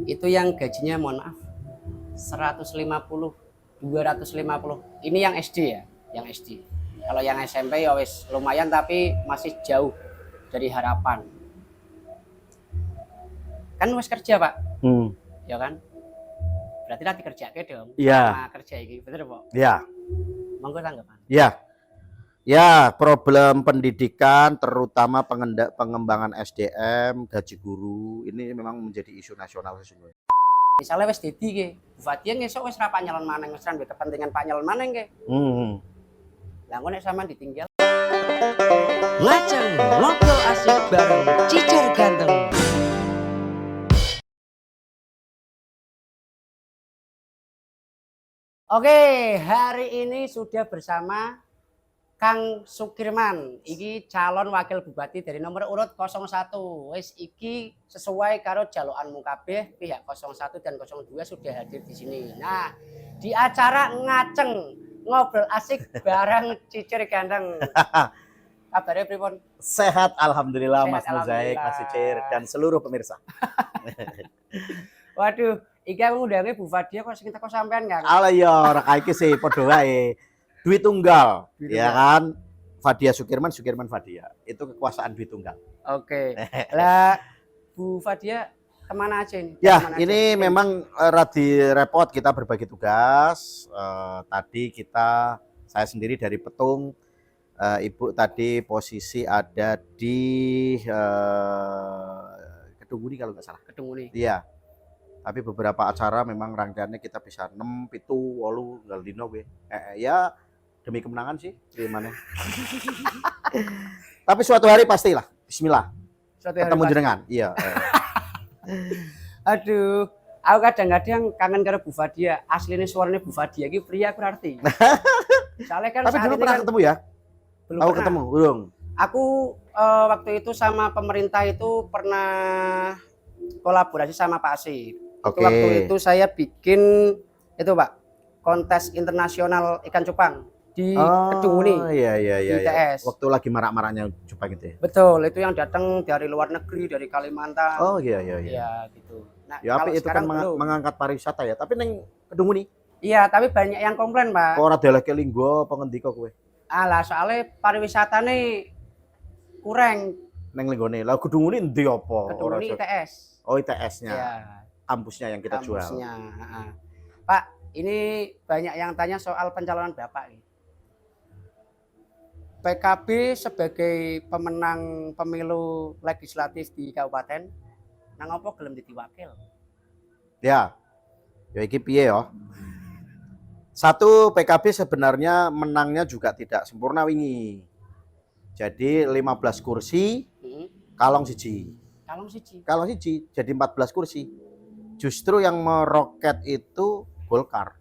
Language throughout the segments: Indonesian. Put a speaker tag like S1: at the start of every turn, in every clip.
S1: itu yang gajinya mohon maaf 150, 250. Ini yang SD ya, yang SD. Kalau yang SMP ya wis lumayan tapi masih jauh dari harapan. Kan wis kerja, Pak. Ya kan? Berarti nanti kerja ke dong.
S2: Iya.
S1: Sama kerja ini, bener Pak?
S2: Iya.
S1: Monggo tanggapan.
S2: Ya. Ya, problem pendidikan terutama pengembangan SDM, gaji guru ini memang menjadi isu nasional sesungguhnya.
S1: Misalnya wis dadi ke, Bupati ngesuk wis ra panyalon maneng, wis ra duwe kepentingan panyalon maneng ke. Lah engko nek sampean ditinggal.
S3: Lajeng ngobrol asik bareng Cicer Ganteng.
S1: Oke, hari ini sudah bersama Kang Sukirman. Iki calon wakil bupati dari nomor urut 01. Wis iki sesuai karo jalukanmu kabeh, pihak 01 dan 02 sudah hadir di sini. Nah, di acara ngaceng ngobrol asik bareng Cicer Ganteng. Kabarnya pripun?
S2: Sehat alhamdulillah.
S1: Sehat,
S2: Mas Mozaik,
S1: alhamdulillah.
S2: Mas Cicer dan seluruh pemirsa.
S1: Waduh, iki aku ngundangnya Bu Fadia kok sing teko sampean kan?
S2: Ala ya ora kae sih padha wae. Duit tunggal, ya kan? Fadia Sukirman, Sukirman Fadia. Itu kekuasaan duit tunggal.
S1: Oke. Lah Bu Fadia kemana aja ini?
S2: Ya,
S1: Kemana
S2: ini
S1: aja?
S2: memang radi repot kita berbagi tugas. Tadi saya sendiri dari Petung, Ibu tadi posisi ada di Kedunguni kalau nggak salah.
S1: Kedunguni.
S2: Iya. Tapi beberapa acara memang rangkaiannya kita bisa 6, 7, 8 nggal dino gue. Ya demi kemenangan sih, gimana? Tapi suatu hari pastilah. Bismillah.
S1: Suatu hari
S2: Ketemu
S1: pasti.
S2: jenengan. Iya.
S1: Aduh, aku kadang-kadang kangen karo Bu Fadia. Aslinya suaranya Bu Fadia iki pria berarti. Soalnya kan
S2: Tapi
S1: saat
S2: dulu
S1: ini
S2: pernah
S1: kan
S2: ketemu ya?
S1: belum
S2: Aku
S1: pernah.
S2: ketemu, belum.
S1: Aku waktu itu sama pemerintah itu pernah kolaborasi sama Pak Asif.
S2: Oke.
S1: Waktu itu saya bikin itu Pak, kontes internasional ikan cupang di Kedunguni.
S2: Iya,
S1: di ITS.
S2: Waktu lagi marak-maraknya coba gitu ya.
S1: Betul, itu yang datang dari luar negeri, dari Kalimantan.
S2: Oh iya.
S1: Iya gitu. Nah,
S2: Ya
S1: kalau
S2: tapi itu kan
S1: sekarang belum.
S2: mengangkat pariwisata ya. Tapi neng Kedunguni.
S1: Iya, tapi banyak yang komplain, Pak.
S2: Kok ora deleke linggo pengendika kowe?
S1: Alah, soalnya pariwisata nih kurang.
S2: Neng linggone. Lah Kedunguni endi apa?
S1: Kedunguni ITS.
S2: Oh, ITS-nya.
S1: Iya,
S2: Kampusnya yang kita jual.
S1: kampusnya. Pak, ini banyak yang tanya soal pencalonan Bapak nih. PKB sebagai pemenang pemilu legislatif di kabupaten, nang apa gelem dadi wakil?
S2: Ya. Ya iki piye ya? Satu, PKB sebenarnya menangnya juga tidak sempurna wingi. Jadi 15 kursi, kalong siji. Kalong siji jadi 14 kursi. Justru yang meroket itu Golkar.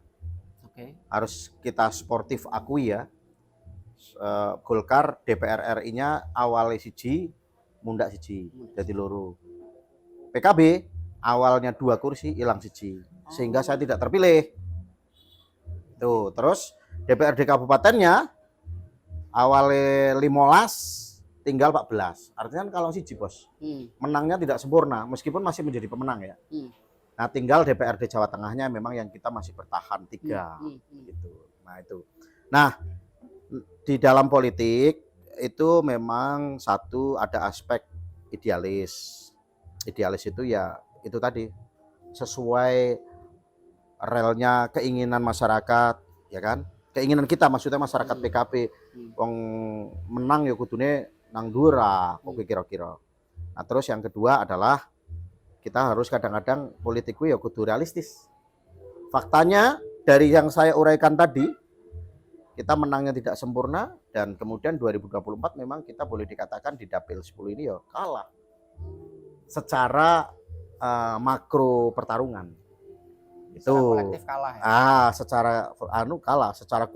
S1: Oke.
S2: Harus kita sportif akui ya. Golkar DPR RI-nya awalnya siji, mundak siji, jadi loro. PKB awalnya 2 kursi, hilang siji, sehingga saya tidak terpilih. Tuh, terus DPRD kabupatennya awalnya 15, tinggal 14. Artinya kan kalau siji bos, menangnya tidak sempurna, meskipun masih menjadi pemenang ya. Nah, tinggal DPRD Jawa Tengahnya memang yang kita masih bertahan 3, gitu. Nah itu. Nah, di dalam politik itu memang satu ada aspek idealis. Idealis itu ya itu tadi sesuai relnya keinginan masyarakat, ya kan? Keinginan kita maksudnya masyarakat PKB. Wong menang ya kudune nang dura, kok kira-kira. Nah, terus yang kedua adalah kita harus kadang-kadang politikku ya kudu realistis. Faktanya dari yang saya uraikan tadi, kita menangnya tidak sempurna dan kemudian 2024 memang kita boleh dikatakan di Dapil 10 ini ya kalah. Secara makro pertarungan. Itu
S1: kolektif kalah ya.
S2: Secara kalah, secara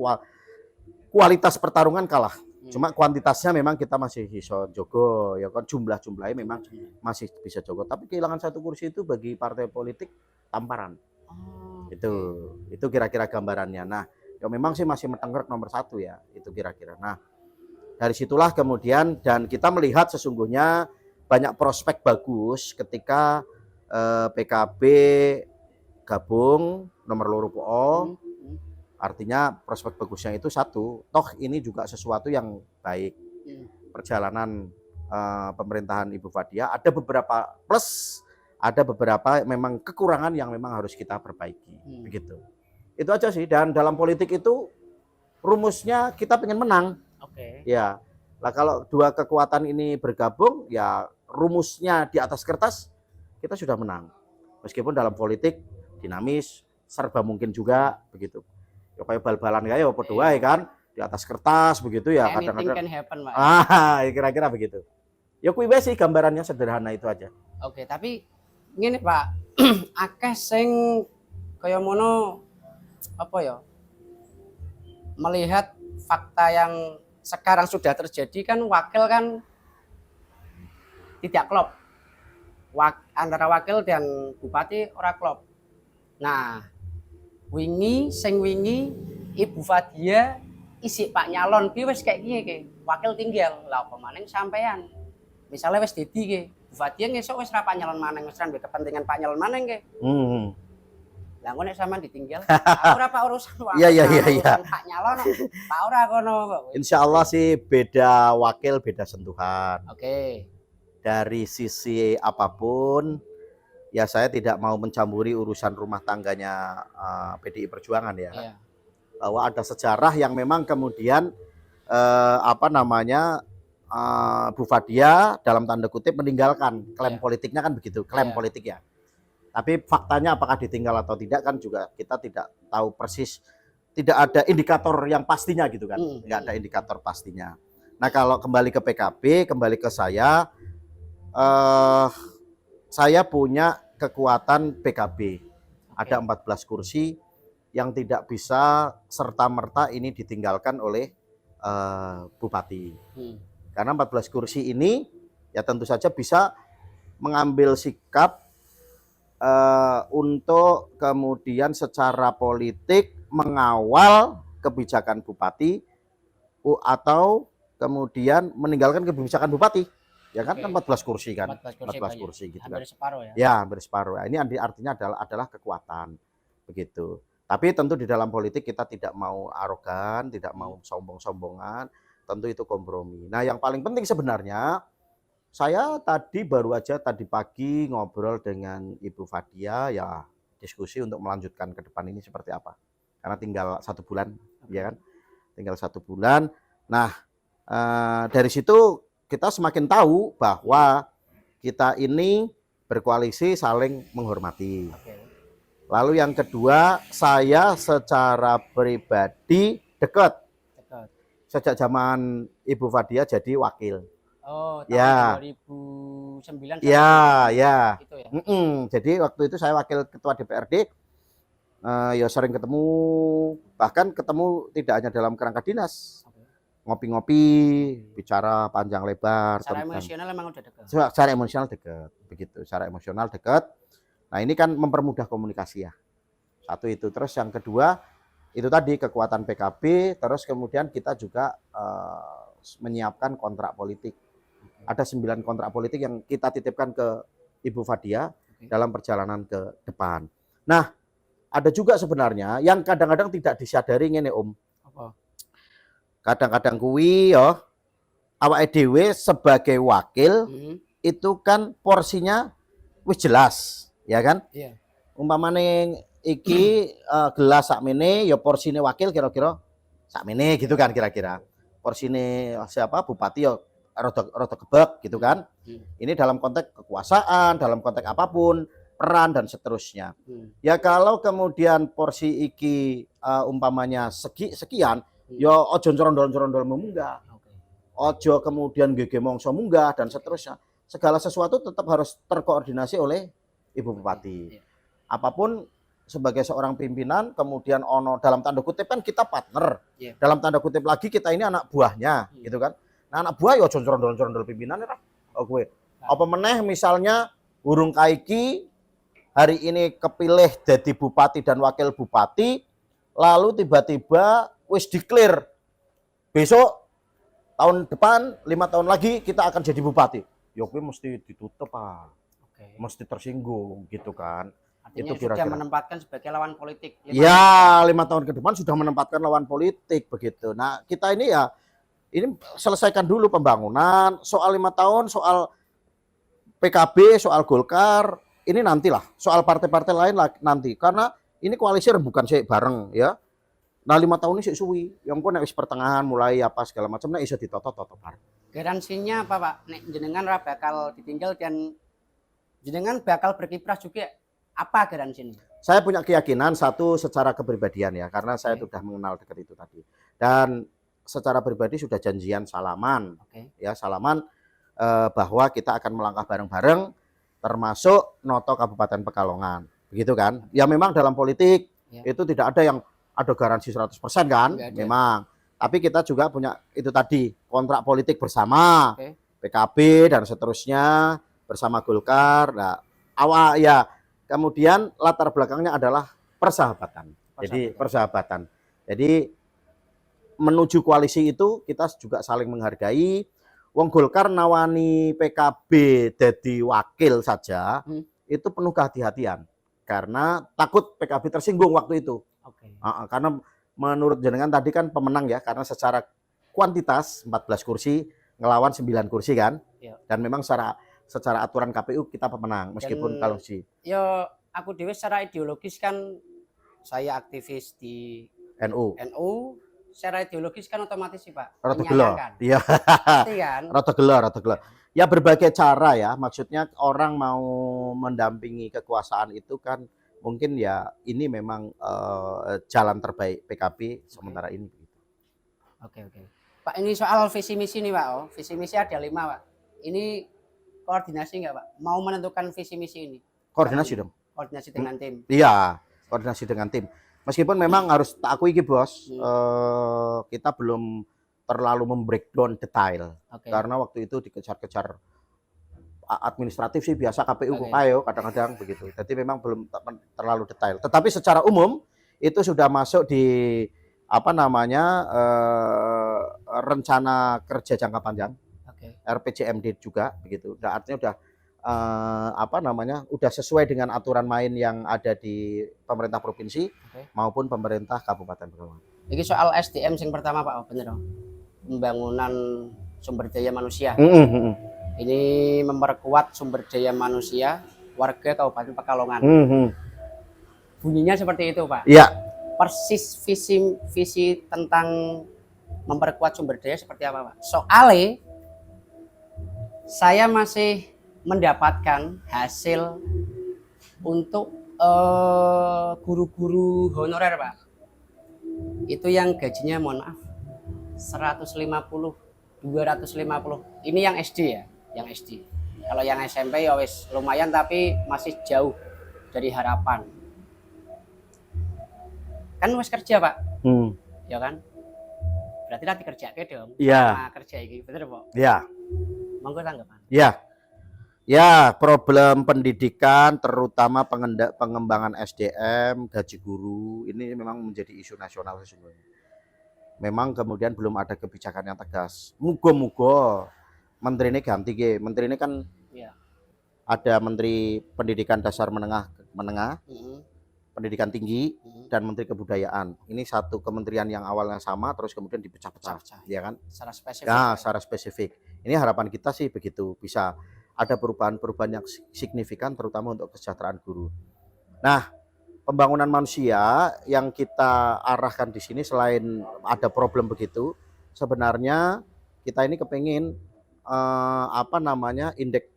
S2: kualitas pertarungan kalah. Cuma kuantitasnya memang kita masih bisa jogo ya kan, jumlahnya memang masih bisa jogo, tapi kehilangan 1 kursi itu bagi partai politik tamparan. Itu kira-kira gambarannya. Nah, ya memang sih masih metenggerek nomor 1 ya, itu kira-kira. Nah, dari situlah kemudian dan kita melihat sesungguhnya banyak prospek bagus ketika PKB gabung nomor loro PO. Artinya prospek bagusnya itu satu, toh ini juga sesuatu yang baik. Perjalanan pemerintahan Ibu Fathia ada beberapa plus, ada beberapa memang kekurangan yang memang harus kita perbaiki. Begitu. Itu aja sih. Dan dalam politik itu rumusnya kita pengen menang.
S1: Oke.
S2: Ya. Lah kalau dua kekuatan ini bergabung, ya rumusnya di atas kertas kita sudah menang. Meskipun dalam politik dinamis, serba mungkin juga begitu. Ya kayak bal-balan kayak apa doa kan di atas kertas begitu ya kadang-kadang.
S1: Anything can happen, Pak.
S2: Kira-kira begitu. Ya kuwi sih gambarannya sederhana itu aja.
S1: Oke, tapi ngene Pak, akeh sing kaya mono apa ya? Melihat fakta yang sekarang sudah terjadi kan wakil kan tidak klop. Antara wakil dan bupati ora klop. Nah, wingi Ibu Fathia isi Pak nyalon ki wis kayak gini ke wakil tinggal lah apa maning sampean misalnya wis dadi ke Bu Fathia ngesuk wis ra Pak nyalon maneng wis ra kepentingan Pak nyalon maneng ke lah engko nek sampean ditinggal aku ora Pak urusan
S2: Iya.
S1: Pak nyalon Pak ora kono kok.
S2: Insyaallah sih beda wakil beda sentuhan.
S1: Oke.
S2: Dari sisi apapun ya saya tidak mau mencampuri urusan rumah tangganya PDI Perjuangan ya.
S1: Iya.
S2: Bahwa ada sejarah yang memang kemudian Bu Fathia dalam tanda kutip meninggalkan klaim politiknya kan begitu, klaim politik ya. Tapi faktanya apakah ditinggal atau tidak kan juga kita tidak tahu persis, tidak ada indikator yang pastinya gitu kan, nggak ada indikator pastinya. Nah kalau kembali ke PKB, kembali ke saya punya kekuatan PKB, ada 14 kursi yang tidak bisa serta-merta ini ditinggalkan oleh bupati. Karena 14 kursi ini ya tentu saja bisa mengambil sikap untuk kemudian secara politik mengawal kebijakan bupati atau kemudian meninggalkan kebijakan bupati. Ya kan, 14 kursi kan. 14 kursi gitu kan.
S1: Hampir separuh ya.
S2: Ya, hampir separuh. Ini artinya adalah kekuatan. Begitu. Tapi tentu di dalam politik kita tidak mau arogan, tidak mau sombong-sombongan, tentu itu kompromi. Nah, yang paling penting sebenarnya saya baru aja tadi pagi ngobrol dengan Ibu Fathia ya diskusi untuk melanjutkan ke depan ini seperti apa. Karena tinggal 1 bulan, ya kan? Tinggal 1 bulan. Nah, dari situ kita semakin tahu bahwa kita ini berkoalisi saling menghormati. Lalu yang kedua, saya secara pribadi dekat. Sejak zaman Ibu Fathia jadi wakil.
S1: Oh, tahun
S2: ya.
S1: 2009.
S2: Ya.
S1: Gitu ya.
S2: Jadi waktu itu saya wakil ketua DPRD. Ya sering ketemu, bahkan ketemu tidak hanya dalam kerangka dinas. Ngopi-ngopi, bicara panjang lebar.
S1: Secara emosional memang udah dekat.
S2: Secara emosional dekat, begitu. Secara emosional dekat. Nah ini kan mempermudah komunikasi ya. Satu itu. Terus yang kedua, itu tadi kekuatan PKB. Terus kemudian kita juga menyiapkan kontrak politik. Ada 9 kontrak politik yang kita titipkan ke Ibu Fathia dalam perjalanan ke depan. Nah, ada juga sebenarnya yang kadang-kadang tidak disadari ngene Om.
S1: Apa?
S2: Kadang-kadang kuwi ya awake dhewe sebagai wakil itu kan porsinya wis jelas, ya kan?
S1: Iya.
S2: Umpamane iki gelas sakmene ya porsine wakil kira-kira sakmene gitu kan kira-kira. Porsine siapa bupati ya rada gebek gitu kan. Ini dalam konteks kekuasaan, dalam konteks apapun, peran dan seterusnya. Ya kalau kemudian porsi iki umpamanya sekian, ya ojo ncerondol-ncerondol munggah. Ojo kemudian gege mongso munggah dan seterusnya. Segala sesuatu tetap harus terkoordinasi oleh Ibu Bupati. Apapun sebagai seorang pimpinan, kemudian ono dalam tanda kutip kan kita partner. Dalam tanda kutip lagi kita ini anak buahnya, gitu kan. Nah, anak buah ya ojo ncerondol-ncerondol pimpinan ya. Oke. Apa meneh misalnya burung kaiki hari ini kepilih jadi bupati dan wakil bupati, lalu tiba-tiba wis declare besok tahun depan 5 tahun lagi kita akan jadi bupati. Ya kuwi mesti ditutup, Pak.
S1: Oke.
S2: mesti tersinggung gitu kan.
S1: Artinya
S2: Itu
S1: sudah
S2: kira-kira.
S1: menempatkan sebagai lawan politik.
S2: Ya, 5 tahun ke depan sudah menempatkan lawan politik begitu. Nah, kita ini ya ini selesaikan dulu pembangunan, soal 5 tahun, soal PKB, soal Golkar, ini nantilah. Soal partai-partai lain nanti. Karena ini koalisi rembukan sih bareng ya. Nah 5 tahun ini sih suwi. Yang pun nek wis pertengahan mulai apa segala macam, nek iso ditoto-toto bareng.
S1: Garansinya apa Pak? Nek jenengan ra bakal ditinggal dan jenengan bakal berkiprah juga. Apa garansinya?
S2: Saya punya keyakinan satu secara kepribadian ya, karena saya
S1: Oke.
S2: sudah mengenal dekat itu tadi. Dan secara pribadi sudah janjian salaman,
S1: Oke.
S2: ya salaman bahwa kita akan melangkah bareng-bareng, termasuk Noto Kabupaten Pekalongan, begitu kan? Ya memang dalam politik
S1: Ya.
S2: itu tidak ada yang ada garansi 100% kan,
S1: Nggak ada.
S2: memang. Tapi kita juga punya itu tadi kontrak politik bersama,
S1: Oke.
S2: PKB dan seterusnya bersama Golkar. Nah, awal ya. Kemudian latar belakangnya adalah persahabatan. Jadi persahabatan. Jadi menuju koalisi itu kita juga saling menghargai. Wong Golkar nawani PKB jadi wakil saja itu penuh kehati-hatian karena takut PKB tersinggung waktu itu.
S1: Oke.
S2: Karena menurut jenengan tadi kan pemenang ya, karena secara kuantitas 14 kursi ngelawan 9 kursi kan.
S1: Ya.
S2: Dan memang secara aturan KPU kita pemenang meskipun kalau sih
S1: yo aku dewe secara ideologis kan saya aktivis di
S2: NU.
S1: Secara ideologis kan otomatis sih Pak.
S2: Rada gelo.
S1: Menyayangkan.
S2: Iya.
S1: Pasti kan?
S2: Rada gelo. Ya berbagai cara ya, maksudnya orang mau mendampingi kekuasaan itu kan mungkin ya ini memang jalan terbaik PKB sementara ini.
S1: Oke. Pak ini soal visi misi nih Pak. Visi misi ada 5 Pak. Ini koordinasi nggak Pak? Mau menentukan visi misi ini?
S2: Koordinasi dong.
S1: Koordinasi dengan tim.
S2: Iya, koordinasi dengan tim. Meskipun memang harus tak akui Bos, kita belum terlalu membreakdown detail.
S1: Oke.
S2: Karena waktu itu dikejar-kejar administratif sih biasa KPU
S1: Oke.
S2: ayo kadang-kadang begitu. Jadi memang belum terlalu detail. Tetapi secara umum itu sudah masuk di apa namanya rencana kerja jangka panjang.
S1: Oke.
S2: RPJMD juga begitu. Nah, artinya udah udah sesuai dengan aturan main yang ada di pemerintah provinsi maupun pemerintah Kabupaten Pekalongan.
S1: Ini soal SDM yang pertama Pak, bener dong. Pembangunan sumber daya manusia. Ini memperkuat sumber daya manusia warga Kabupaten Pekalongan. Bunyinya seperti itu Pak.
S2: Iya.
S1: Persis visi tentang memperkuat sumber daya seperti apa Pak? Soalnya saya masih mendapatkan hasil untuk guru-guru honorer Pak. Itu yang gajinya mohon maaf 150, 250. Ini yang SD ya, yang SD. Kalau yang SMP ya wis lumayan tapi masih jauh dari harapan. Kan wis kerja Pak, ya kan? Berarti nanti kerja ke dong.
S2: Iya.
S1: Nah, kerja ini bener Pak.
S2: Iya.
S1: Monggo tanggapan.
S2: Ya. Ya, problem pendidikan terutama pengembangan SDM, gaji guru ini memang menjadi isu nasional sesungguhnya. Memang kemudian belum ada kebijakan yang tegas. Muga-muga menteri ini ganti ge. Menteri ini kan
S1: ya.
S2: Ada Menteri Pendidikan Dasar Menengah, Pendidikan Tinggi dan Menteri Kebudayaan. Ini satu kementerian yang awalnya sama terus kemudian dipecah-pecah, ya kan?
S1: Secara spesifik.
S2: Nah, secara spesifik. Ini harapan kita sih begitu, bisa ada perubahan-perubahan yang signifikan terutama untuk kesejahteraan guru. Nah, pembangunan manusia yang kita arahkan di sini selain ada problem begitu, sebenarnya kita ini kepingin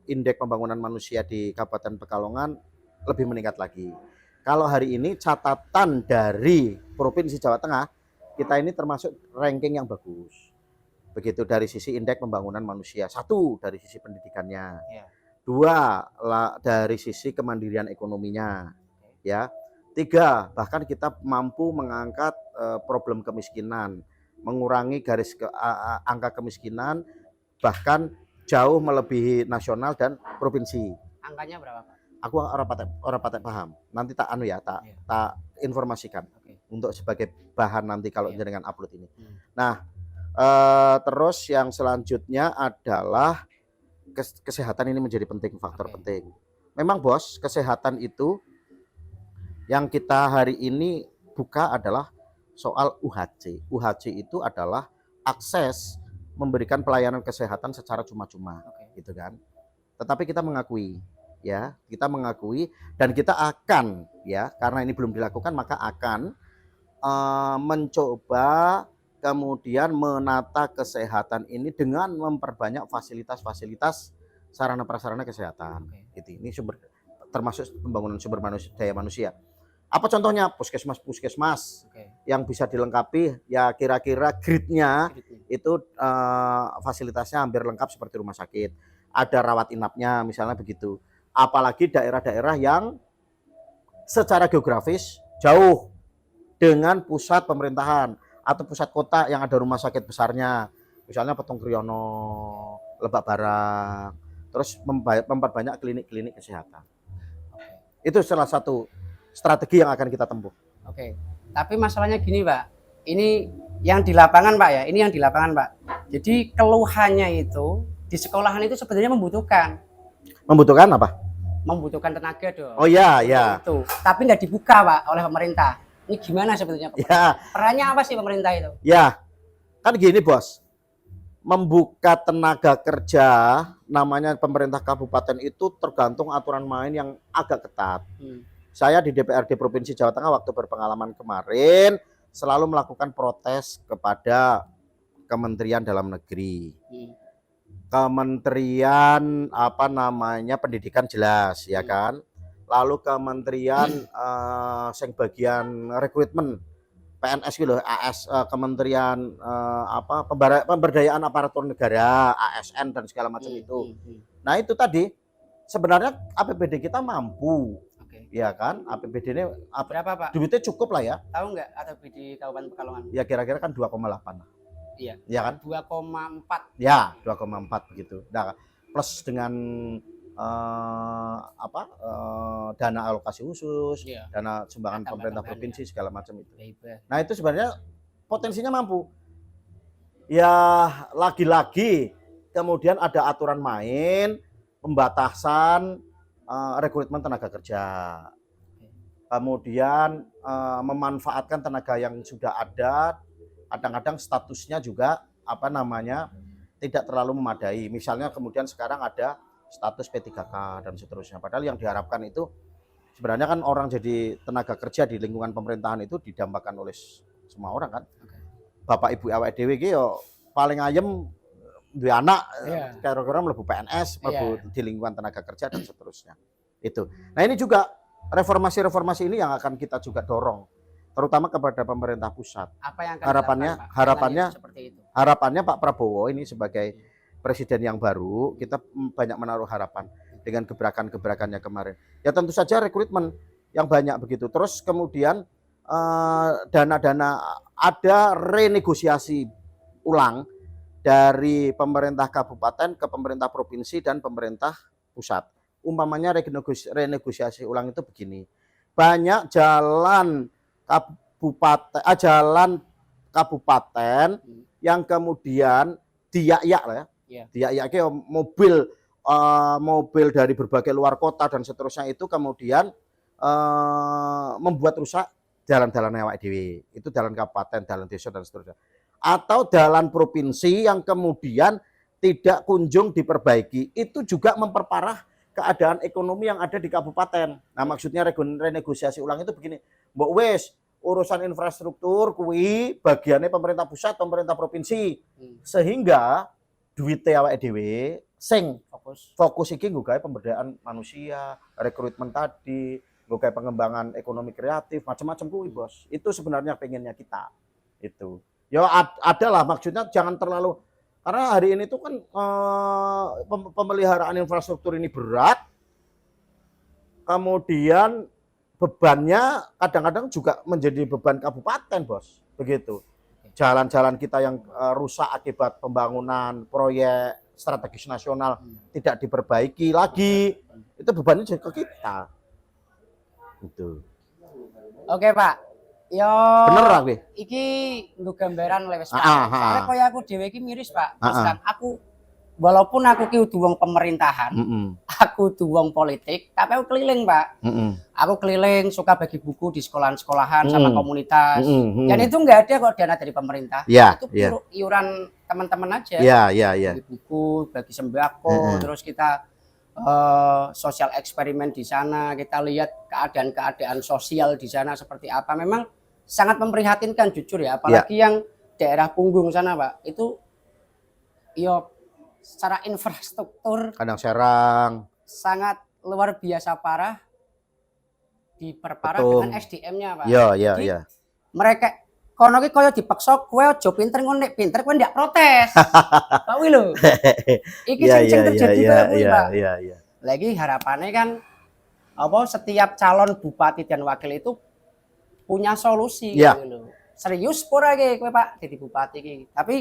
S2: indeks pembangunan manusia di Kabupaten Pekalongan lebih meningkat lagi. Kalau hari ini catatan dari Provinsi Jawa Tengah, kita ini termasuk ranking yang bagus. Begitu dari sisi indeks pembangunan manusia. 1 dari sisi pendidikannya. 2 dari sisi kemandirian ekonominya. Ya. 3 bahkan kita mampu mengangkat problem kemiskinan, mengurangi angka kemiskinan bahkan jauh melebihi nasional dan provinsi.
S1: Angkanya berapa Pak?
S2: Aku orang patek paham. Nanti tak tak informasikan untuk sebagai bahan nanti kalau dengan upload ini. Nah, terus yang selanjutnya adalah kesehatan ini menjadi penting, faktor penting. memang bos, kesehatan itu yang kita hari ini buka adalah soal UHC. UHC itu adalah akses memberikan pelayanan kesehatan secara cuma-cuma, gitu kan. Tetapi kita mengakui, ya, kita mengakui dan kita akan, ya, karena ini belum dilakukan maka akan mencoba kemudian menata kesehatan ini dengan memperbanyak fasilitas-fasilitas sarana prasarana kesehatan. Gitu. Ini sumber termasuk pembangunan sumber daya manusia. Apa contohnya? Puskesmas yang bisa dilengkapi ya kira-kira gridnya itu fasilitasnya hampir lengkap seperti rumah sakit. Ada rawat inapnya misalnya begitu. Apalagi daerah-daerah yang secara geografis jauh dengan pusat pemerintahan atau pusat kota yang ada rumah sakit besarnya. Misalnya Petung Kriono, Lebak Barang. Terus memperbanyak klinik-klinik kesehatan. Itu salah satu strategi yang akan kita tempuh.
S1: Oke. Tapi masalahnya gini, Pak. Ini yang di lapangan, Pak ya. Ini yang di lapangan, Pak. Jadi keluhannya itu di sekolahan itu sebenarnya membutuhkan.
S2: Membutuhkan apa?
S1: Membutuhkan tenaga dong.
S2: Oh ya, ya.
S1: Itu. Tapi nggak dibuka, Pak, oleh pemerintah. Ini gimana sebetulnya, Pak?
S2: Ya.
S1: Perannya apa sih pemerintah itu?
S2: Ya. Kan gini, Bos. Membuka tenaga kerja namanya pemerintah kabupaten itu tergantung aturan main yang agak ketat. Saya di DPRD Provinsi Jawa Tengah waktu berpengalaman kemarin selalu melakukan protes kepada Kementerian Dalam Negeri. Kementerian Pendidikan jelas ya kan. Lalu Kementerian bagian rekrutmen PNS gitu, Kementerian Pemberdayaan Aparatur Negara, ASN dan segala macam itu. Nah, itu tadi sebenarnya APBD kita mampu. Ya kan, APBD ini
S1: berapa, Pak?
S2: Duitnya cukup lah ya.
S1: Tahu nggak APBD Kabupaten Pekalongan?
S2: Ya kira-kira kan 2,8.
S1: Iya.
S2: Ya kan?
S1: 2,4.
S2: Ya, 2,4 begitu. Nah, plus dengan dana alokasi khusus, dana sumbangan pemerintah provinsi segala macam itu. Nah, itu sebenarnya potensinya mampu. Ya, lagi-lagi kemudian ada aturan main, pembatasan rekrutmen tenaga kerja. Kemudian memanfaatkan tenaga yang sudah ada, kadang-kadang statusnya juga tidak terlalu memadai. Misalnya kemudian sekarang ada status P3K dan seterusnya. Padahal yang diharapkan itu sebenarnya kan orang jadi tenaga kerja di lingkungan pemerintahan itu didambakan oleh semua orang kan. Bapak Ibu awake dhewe iki yo paling ayem duwe anak, kira-kira mlebu PNS, mlebu di lingkungan tenaga kerja dan seterusnya. Itu. Nah, ini juga reformasi-reformasi ini yang akan kita juga dorong, terutama kepada pemerintah pusat.
S1: Apa yang akan
S2: harapannya Pak Prabowo ini sebagai presiden yang baru, kita banyak menaruh harapan dengan gebrakan-gebrakannya kemarin. Ya tentu saja rekrutmen yang banyak begitu. Terus kemudian dana-dana ada renegosiasi ulang dari pemerintah kabupaten ke pemerintah provinsi dan pemerintah pusat. Umpamanya renegosiasi ulang itu begini. Banyak jalan kabupaten yang kemudian diyak-yak lah ya. Diyak-yak mobil dari berbagai luar kota dan seterusnya itu kemudian membuat rusak jalan-jalan awake dhewe. Itu jalan kabupaten, jalan desa dan seterusnya. Atau jalan provinsi yang kemudian tidak kunjung diperbaiki, itu juga memperparah keadaan ekonomi yang ada di kabupaten. Nah, maksudnya renegosiasi ulang itu begini, mbok wis urusan infrastruktur kuwi bagiannya pemerintah pusat, pemerintah provinsi. Sehingga duit awake dhewe sing fokus iki nggo gawe pemberdayaan manusia, rekrutmen tadi, nggo gawe pengembangan ekonomi kreatif, macam-macam kuwi, Bos. Itu sebenarnya pengennya kita. Itu. Ya adalah maksudnya jangan terlalu, karena hari ini tuh kan pemeliharaan infrastruktur ini berat, kemudian bebannya kadang-kadang juga menjadi beban kabupaten, Bos. Begitu. Jalan-jalan kita yang rusak akibat pembangunan proyek strategis nasional tidak diperbaiki lagi, itu bebannya juga ke kita. Gitu.
S1: Oke, Pak. Yo,
S2: bener lah gue.
S1: Iki nggo gambaran oleh wis. Soale koyo aku dhewe iki miris, Pak. Terus kan aku walaupun aku ki udu wong pemerintahan,
S2: Mm-mm.
S1: aku udu wong politik, tapi aku keliling, Pak.
S2: Mm-mm.
S1: Aku keliling, suka bagi buku di sekolahan-sekolahan sama komunitas.
S2: Mm-mm.
S1: Dan itu nggak ada kok dana dari pemerintah.
S2: Ya,
S1: Itu
S2: ya.
S1: iuran teman-teman aja.
S2: Ya, ya, ya.
S1: Bagi buku, bagi sembako, terus kita sosial eksperimen di sana, kita lihat keadaan-keadaan sosial di sana seperti apa. Memang sangat memprihatinkan jujur ya, apalagi yang daerah punggung sana, Pak. Itu yo secara infrastruktur
S2: Kadang Serang.
S1: sangat luar biasa parah, diperparah
S2: Betul.
S1: dengan SDM-nya, Pak.
S2: Ya, ya,
S1: Jadi,
S2: ya.
S1: mereka kono ki kaya dipaksa kowe aja pinter ngono, nek pinter kowe ndak protes. Pak wi lho. Iki
S2: Ya,
S1: sing
S2: ya,
S1: terjadi
S2: ya,
S1: kaya kuwi,
S2: ya,
S1: Pak.
S2: ya, ya.
S1: Lagi harapannya kan apa setiap calon bupati dan wakil itu punya solusi
S2: Ya.
S1: gitu loh. Serius pura iki kowe Pak jadi bupati iki. Tapi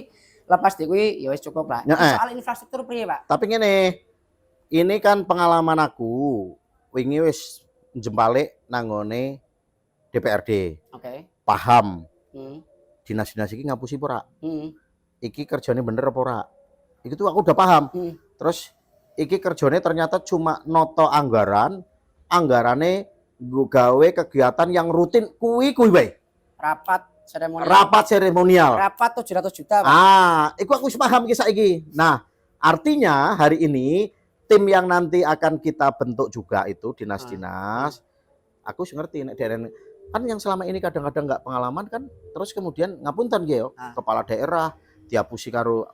S1: lepas di kuwi ya wis cukup lah.
S2: Ya,
S1: Soal infrastruktur priye, Pak?
S2: Tapi ngene, ini kan pengalaman aku. Wingi wis jempalik nanggone DPRD.
S1: Oke.
S2: Paham
S1: Hmm.
S2: dinas-dinas iki ngapusi apa ora?
S1: Hmm.
S2: Iki kerjanya bener apa ora? Iki tuh aku udah paham.
S1: Hmm.
S2: Terus iki kerjanya ternyata cuma noto anggarane gawe kegiatan yang rutin kuwi wae.
S1: Rapat seremonial.
S2: Rapat seremonial.
S1: Rapat 700 juta, Pak.
S2: Iku aku wis paham iki saiki. Nah, artinya hari ini tim yang nanti akan kita bentuk juga itu dinas-dinas. Aku wis ngerti nek daerah kan yang selama ini kadang-kadang nggak pengalaman kan, terus kemudian ngapunten nggih yo, kepala daerah diapusi karo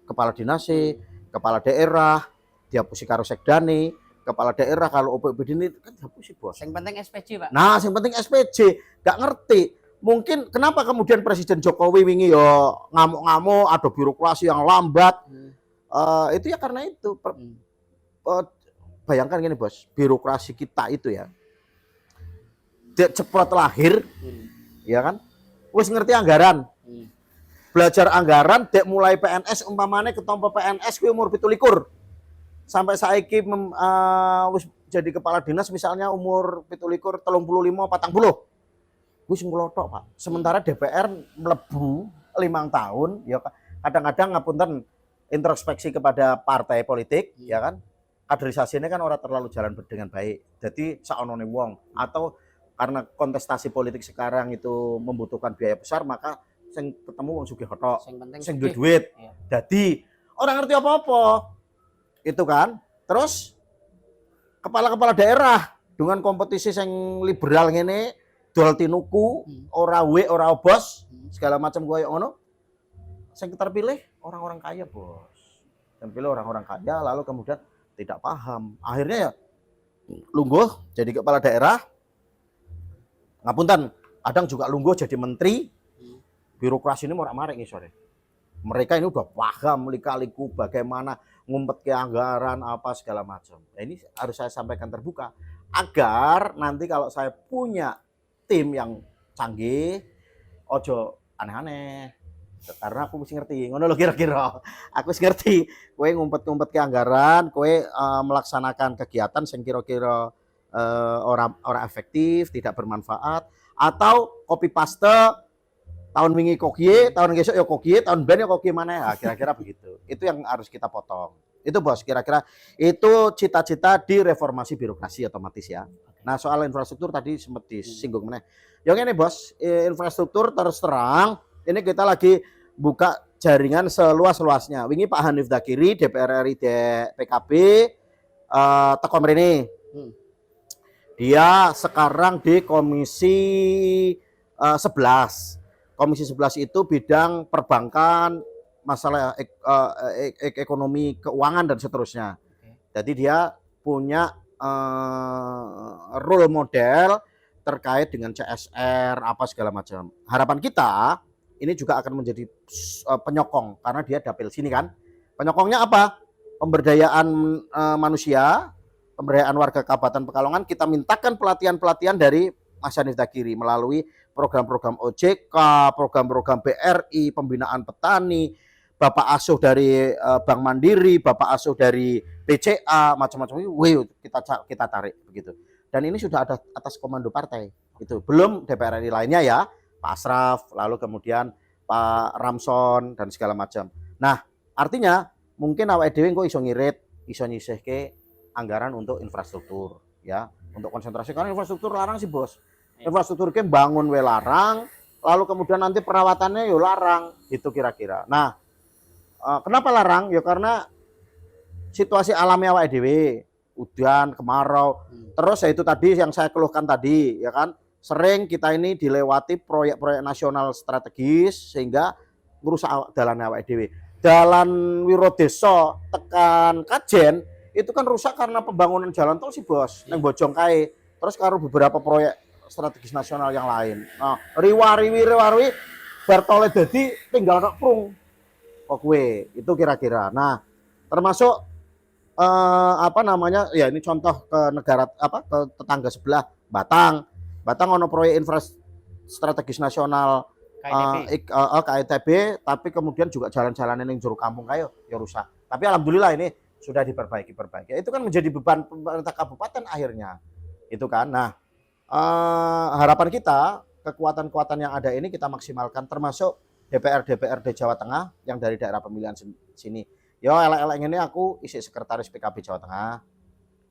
S2: kepala dinase, kepala daerah diapusi karo sekdane, kepala daerah kalau OPD ini kan diapusi bos.
S1: Yang penting SPJ, Pak.
S2: Nah, yang penting SPJ, nggak ngerti. Mungkin kenapa kemudian Presiden Jokowi wingi yo ngamuk-ngamuk, ada birokrasi yang lambat. Itu ya karena itu. Bayangkan gini bos, birokrasi kita itu ya, dia cepat lahir, ya kan? Wis ngerti anggaran, belajar anggaran, dek mulai PNS umpamane ketompo PNS kuwi umur 17. Sampai saiki wis jadi kepala dinas misalnya umur 17, 35, 40. Wis nglothok, Pak. Sementara DPR mlebu 5 tahun, ya kadang-kadang ngapunten introspeksi kepada partai politik, ya kan? Kaderisasinya kan orang terlalu jalan dengan baik. Jadi saonone wong atau karena kontestasi politik sekarang itu membutuhkan biaya besar, maka sing ketemu wong sugih tok, sing duit. Jadi orang ngerti apa-apa. Itu kan. Terus kepala-kepala daerah dengan kompetisi sing liberal ngene, dol tinuku, ora ora bos, segala macam koyo ngono. Sing terpilih orang-orang kaya, Bos. Dan pilih orang-orang kaya lalu kemudian tidak paham. Akhirnya ya lungguh jadi kepala daerah. Ngapunten, kadang juga lungguh jadi menteri. Birokrasi ini morak-marik nih sore. Mereka ini udah paham lika-liku bagaimana ngumpet ke anggaran apa segala macam. Nah, ini harus saya sampaikan terbuka agar nanti kalau saya punya tim yang canggih, ojo aneh-aneh. Karena aku mesti ngerti, ngono lho kira-kira. Aku mesti ngerti, kowe ngumpet-ngumpet ke anggaran, kowe melaksanakan kegiatan yang kira-kira ora efektif, tidak bermanfaat, atau copy paste tahun wingi kokie, tahun besok ya kokie, tahun ben ya kokie mana ya, kira-kira begitu. Itu yang harus kita potong. Itu bos, kira-kira itu cita-cita di reformasi birokrasi otomatis ya. Nah soal infrastruktur tadi sempat disinggung mana. Yang ini bos, infrastruktur terus terang. Ini kita lagi buka jaringan seluas-luasnya. Wingi Pak Hanif Dakiri DPR RI PKB teko mrene. Dia sekarang di Komisi 11. Komisi 11 itu bidang perbankan, masalah ekonomi, keuangan dan seterusnya. Jadi dia punya role model terkait dengan CSR apa segala macam. Harapan kita ini juga akan menjadi penyokong karena dia dapil sini kan. Penyokongnya apa? Pemberdayaan manusia, pemberdayaan warga Kabupaten Pekalongan. Kita mintakan pelatihan-pelatihan dari Mas Hanif Dakiri melalui program-program OJK, program-program BRI, pembinaan petani, Bapak Asuh dari Bank Mandiri, Bapak Asuh dari BCA, macam-macam itu kita tarik begitu. Dan ini sudah ada atas komando partai. Itu belum DPR RI lainnya ya. Pak Asraf, lalu kemudian Pak Ramson dan segala macam. Nah, artinya mungkin awake dhewe engko iso ngirit, iso nyisihke anggaran untuk infrastruktur ya, untuk konsentrasi karena infrastruktur larang sih bos. Infrastruktur ke bangun we larang, lalu kemudian nanti perawatannya yo larang, itu kira-kira. Nah, kenapa larang? Ya karena situasi alami awake dhewe, udan, kemarau, terus ya itu tadi yang saya keluhkan tadi, ya kan? Sering kita ini dilewati proyek-proyek nasional strategis sehingga ngerusak dalan awake dhewe. Dalan Wirodeso tekan Kajen itu kan rusak karena pembangunan jalan tol sih bos, neng Bojongkae. Terus karo beberapa proyek strategis nasional yang lain. Nah, riwari bar tole dadi tinggal nek prung. Kok kue itu kira-kira. Nah, termasuk apa namanya? Ya ini contoh ke negara apa ke tetangga sebelah Batang. Batang ono proyek strategis nasional KITB, tapi kemudian juga jalan-jalan yang juru kampung kayo ya rusak. Tapi alhamdulillah ini sudah diperbaiki. Itu kan menjadi beban pemerintah kabupaten akhirnya. Itu kan. Nah, harapan kita kekuatan-kekuatan yang ada ini kita maksimalkan termasuk DPRD Jawa Tengah yang dari daerah pemilihan sini. Yo elek-elek ini aku isi sekretaris PKB Jawa Tengah.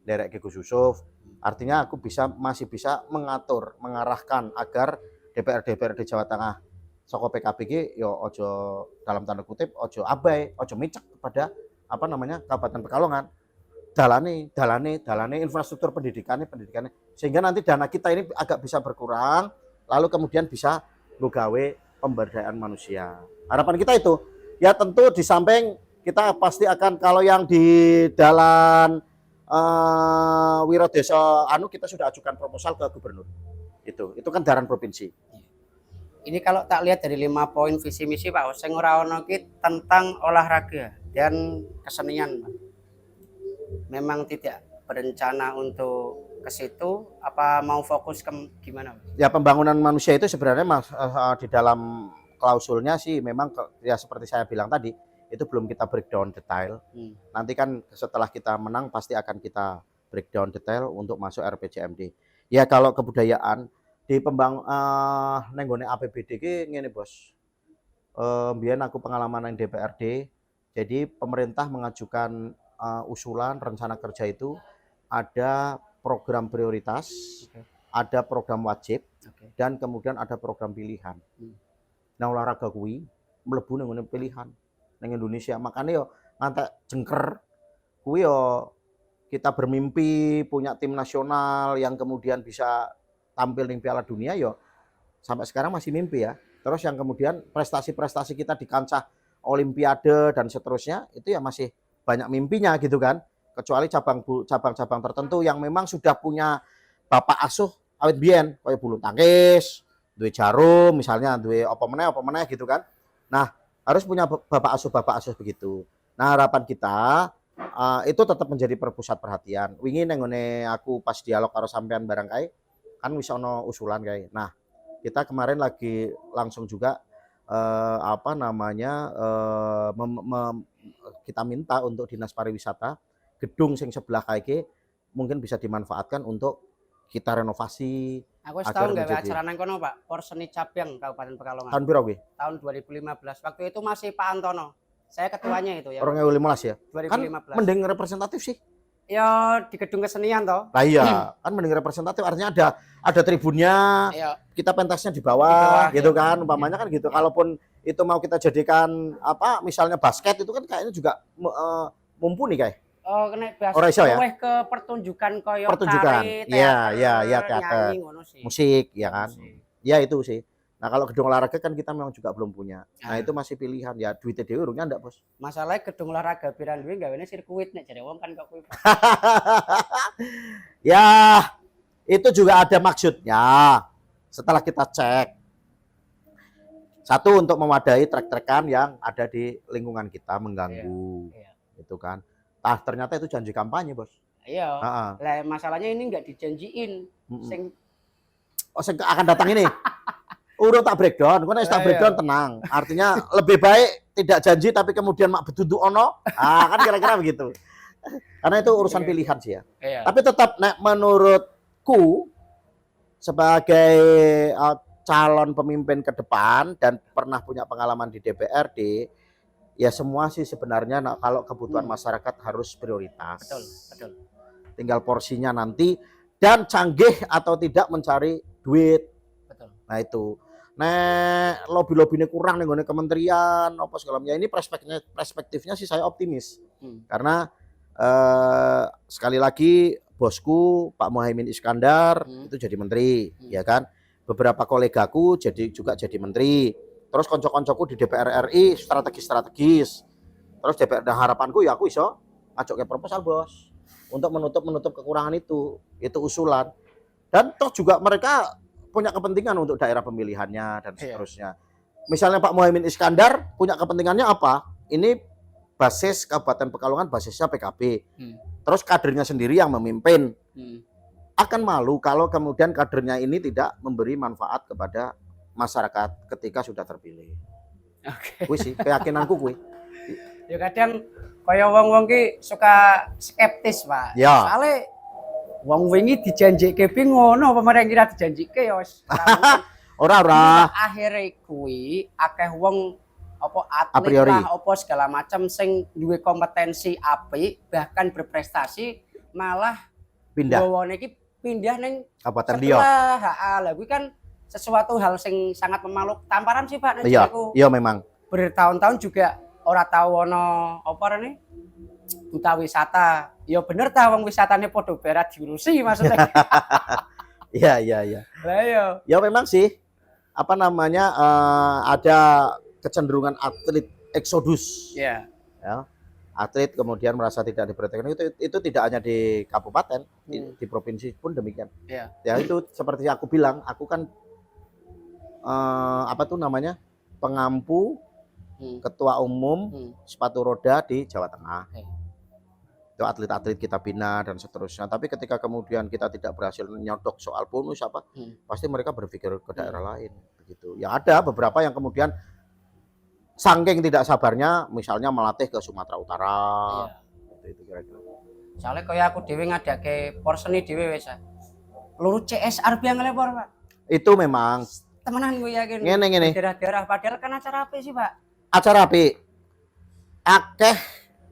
S2: Derek Gus Yusuf. Artinya aku masih bisa mengarahkan agar DPRD Jawa Tengah saka PKB ki yo ojo dalam tanda kutip ojo abai, ojo micek kepada apa namanya Kabupaten Pekalongan. Dalane infrastruktur pendidikannya sehingga nanti dana kita ini agak bisa berkurang lalu kemudian bisa gawe pemberdayaan manusia. Harapan kita itu ya tentu di samping kita pasti akan kalau yang di Dalan Wirodeso kita sudah ajukan proposal ke gubernur. Itu kan daran provinsi.
S1: Ini kalau tak lihat dari 5 poin visi misi Pak, sing ora ono ki tentang olahraga dan kesenian, Pak. Memang tidak berencana untuk ke situ, apa mau fokus ke gimana, Pak?
S2: Ya pembangunan manusia itu sebenarnya di dalam klausulnya sih memang ya seperti saya bilang tadi, itu belum kita breakdown detail. Nanti kan setelah kita menang pasti akan kita breakdown detail untuk masuk RPJMD. Ya kalau kebudayaan di nenggone APBD ki ngene bos. Biyen aku pengalaman yang DPRD, jadi pemerintah mengajukan usulan rencana kerja itu ada program prioritas, ada program wajib, dan kemudian ada program pilihan. Nah olahraga kuwi mlebu nang pilihan nang Indonesia. Makanya yo ngantek jengker kuwi yo kita bermimpi punya tim nasional yang kemudian bisa tampil di Piala Dunia yo sampai sekarang masih mimpi ya. Terus yang kemudian prestasi-prestasi kita di kancah Olimpiade dan seterusnya itu ya masih banyak mimpinya gitu kan. Kecuali cabang-cabang tertentu yang memang sudah punya bapak asuh awit biyen kayak bulu tangkis, duwe jarum misalnya, duwe apa meneh gitu kan. Nah, harus punya bapak asuh begitu. Nah, harapan kita itu tetap menjadi pusat perhatian. Wingi nengone aku pas dialog karo sampean barang kae kan wis ono usulan kae. Nah, kita kemarin lagi langsung juga apa namanya kita minta untuk Dinas Pariwisata gedung sing sebelah kae mungkin bisa dimanfaatkan untuk kita renovasi.
S1: Aku setahun gawe acara nang kono Pak, Porseni Cabyang Kabupaten Pekalongan.
S2: Tahun piro kuwi?
S1: Tahun 2015. Waktu itu masih Pak Antono. Saya ketuanya itu ya.
S2: 2015 ya?
S1: 2015.
S2: Kan mending representatif sih.
S1: Ya di gedung kesenian toh.
S2: Lah iya, kan mending representatif artinya ada tribunnya.
S1: Iya.
S2: Kita pentasnya di bawah gitu
S1: ya.
S2: kan. Umpamanya kan gitu. Kalaupun itu mau kita jadikan apa misalnya basket itu kan kayaknya juga mumpuni kayak.
S1: Oh, kena
S2: Ora iso ya?
S1: ke pertunjukan koyo
S2: Pertunjukan.
S1: tari,
S2: Iya, teater.
S1: nyanyi, ngono sih.
S2: Musik ya kan. Ya itu sih. Nah kalau gedung olahraga kan kita memang juga belum punya. Nah itu masih pilihan ya duitnya dewe urungnya ndak bos.
S1: Masalahnya gedung olahraga piran duwe gawene sirkuit nek jare wong kan kok kuwi.
S2: Ya itu juga ada maksudnya. Setelah kita cek. Satu untuk memadai trek-trekan yang ada di lingkungan kita mengganggu.
S1: Iya.
S2: Itu kan. Ternyata itu janji kampanye bos.
S1: Iya. Lah masalahnya ini enggak dijanjiin. Sing
S2: akan datang ini. Urut tak breakdown, kok nek tak breakdown tenang. Artinya lebih baik tidak janji tapi kemudian mak beduduk ono. Kan kira-kira begitu. Karena itu urusan pilihan sih ya.
S1: Iya.
S2: Tapi tetap nek menurutku sebagai calon pemimpin ke depan dan pernah punya pengalaman di DPRD, Ya semua sih sebenarnya kalau kebutuhan masyarakat harus prioritas.
S1: Betul, betul.
S2: Tinggal porsinya nanti dan canggih atau tidak mencari duit.
S1: Betul.
S2: Nah itu. Nah, lobby-lobbynya kurang nih kementerian apa segala macam. Ya ini perspektifnya sih saya optimis. Karena sekali lagi bosku Pak Muhaimin Iskandar itu jadi menteri, ya kan. Beberapa kolegaku juga jadi menteri. Terus konco-koncoku di DPR RI strategis. Terus DPR, dan harapanku ya aku iso ngajak ke proposal bos untuk menutup kekurangan itu usulan. Dan toh juga mereka punya kepentingan untuk daerah pemilihannya dan seterusnya. Misalnya Pak Muhaimin Iskandar punya kepentingannya apa? Ini basis Kabupaten Pekalongan basisnya PKB. Terus kadernya sendiri yang memimpin. Akan malu kalau kemudian kadernya ini tidak memberi manfaat kepada masyarakat ketika sudah terpilih.
S1: Oke.
S2: Kuwi sih keyakinanku kuwi.
S1: Ya kadang kaya wong-wong ki suka skeptis, Pak.
S2: Ya.
S1: Soale wong wingi dijanjike pi ngono apa mereka kira dijanjike ya wis.
S2: Ora.
S1: Akhire kuwi akeh wong apa
S2: A
S1: atlet
S2: priori.
S1: lah apa segala macam sing duwe kompetensi apik bahkan berprestasi malah
S2: Pindah
S1: gawone iki pindah ning
S2: Kabupaten liya.
S1: heeh. Lah kuwi kan sesuatu hal sing sangat memalukan. Tamparan sih Pak nek
S2: Iya,
S1: aku
S2: iya memang.
S1: bertahun-tahun juga ora tahu ono apa rene duta wisata. Ya bener ta wong wisatane padha berat diurusi maksudnya.
S2: Iya.
S1: Lah iya.
S2: Ya memang sih apa namanya ada kecenderungan atlet eksodus.
S1: Iya.
S2: Ya. Atlet kemudian merasa tidak diperhatikan itu tidak hanya di kabupaten, di provinsi pun demikian.
S1: Iya.
S2: Ya itu seperti aku bilang, aku kan apa tuh namanya? Pengampu ketua umum sepatu roda di Jawa Tengah. Itu atlet-atlet kita bina dan seterusnya. Tapi ketika kemudian kita tidak berhasil nyodok soal bonus apa, pasti mereka berpikir ke daerah lain begitu. Ya ada beberapa yang kemudian saking tidak sabarnya misalnya melatih ke Sumatera Utara.
S1: Iya.
S2: Itu kira-kira.
S1: Soalnya kaya aku dhewe ngadake porseni dhewe wis. Luru CSR biang ngelepor, Pak.
S2: Itu memang
S1: Temenan gue yakin.
S2: Ngene.
S1: Daerah-daerah padahal kan acara apa sih, Pak?
S2: acara apik. Akeh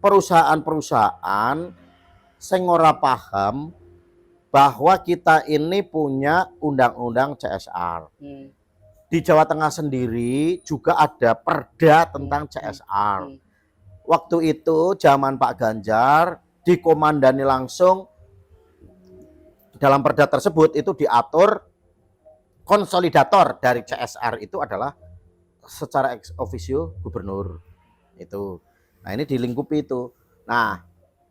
S2: perusahaan-perusahaan sing ora paham bahwa kita ini punya undang-undang CSR. Di Jawa Tengah sendiri juga ada perda tentang CSR. Waktu itu zaman Pak Ganjar dikomandani langsung dalam perda tersebut itu diatur konsolidator dari CSR itu adalah secara ex officio gubernur itu. Nah ini dilingkupi itu. Nah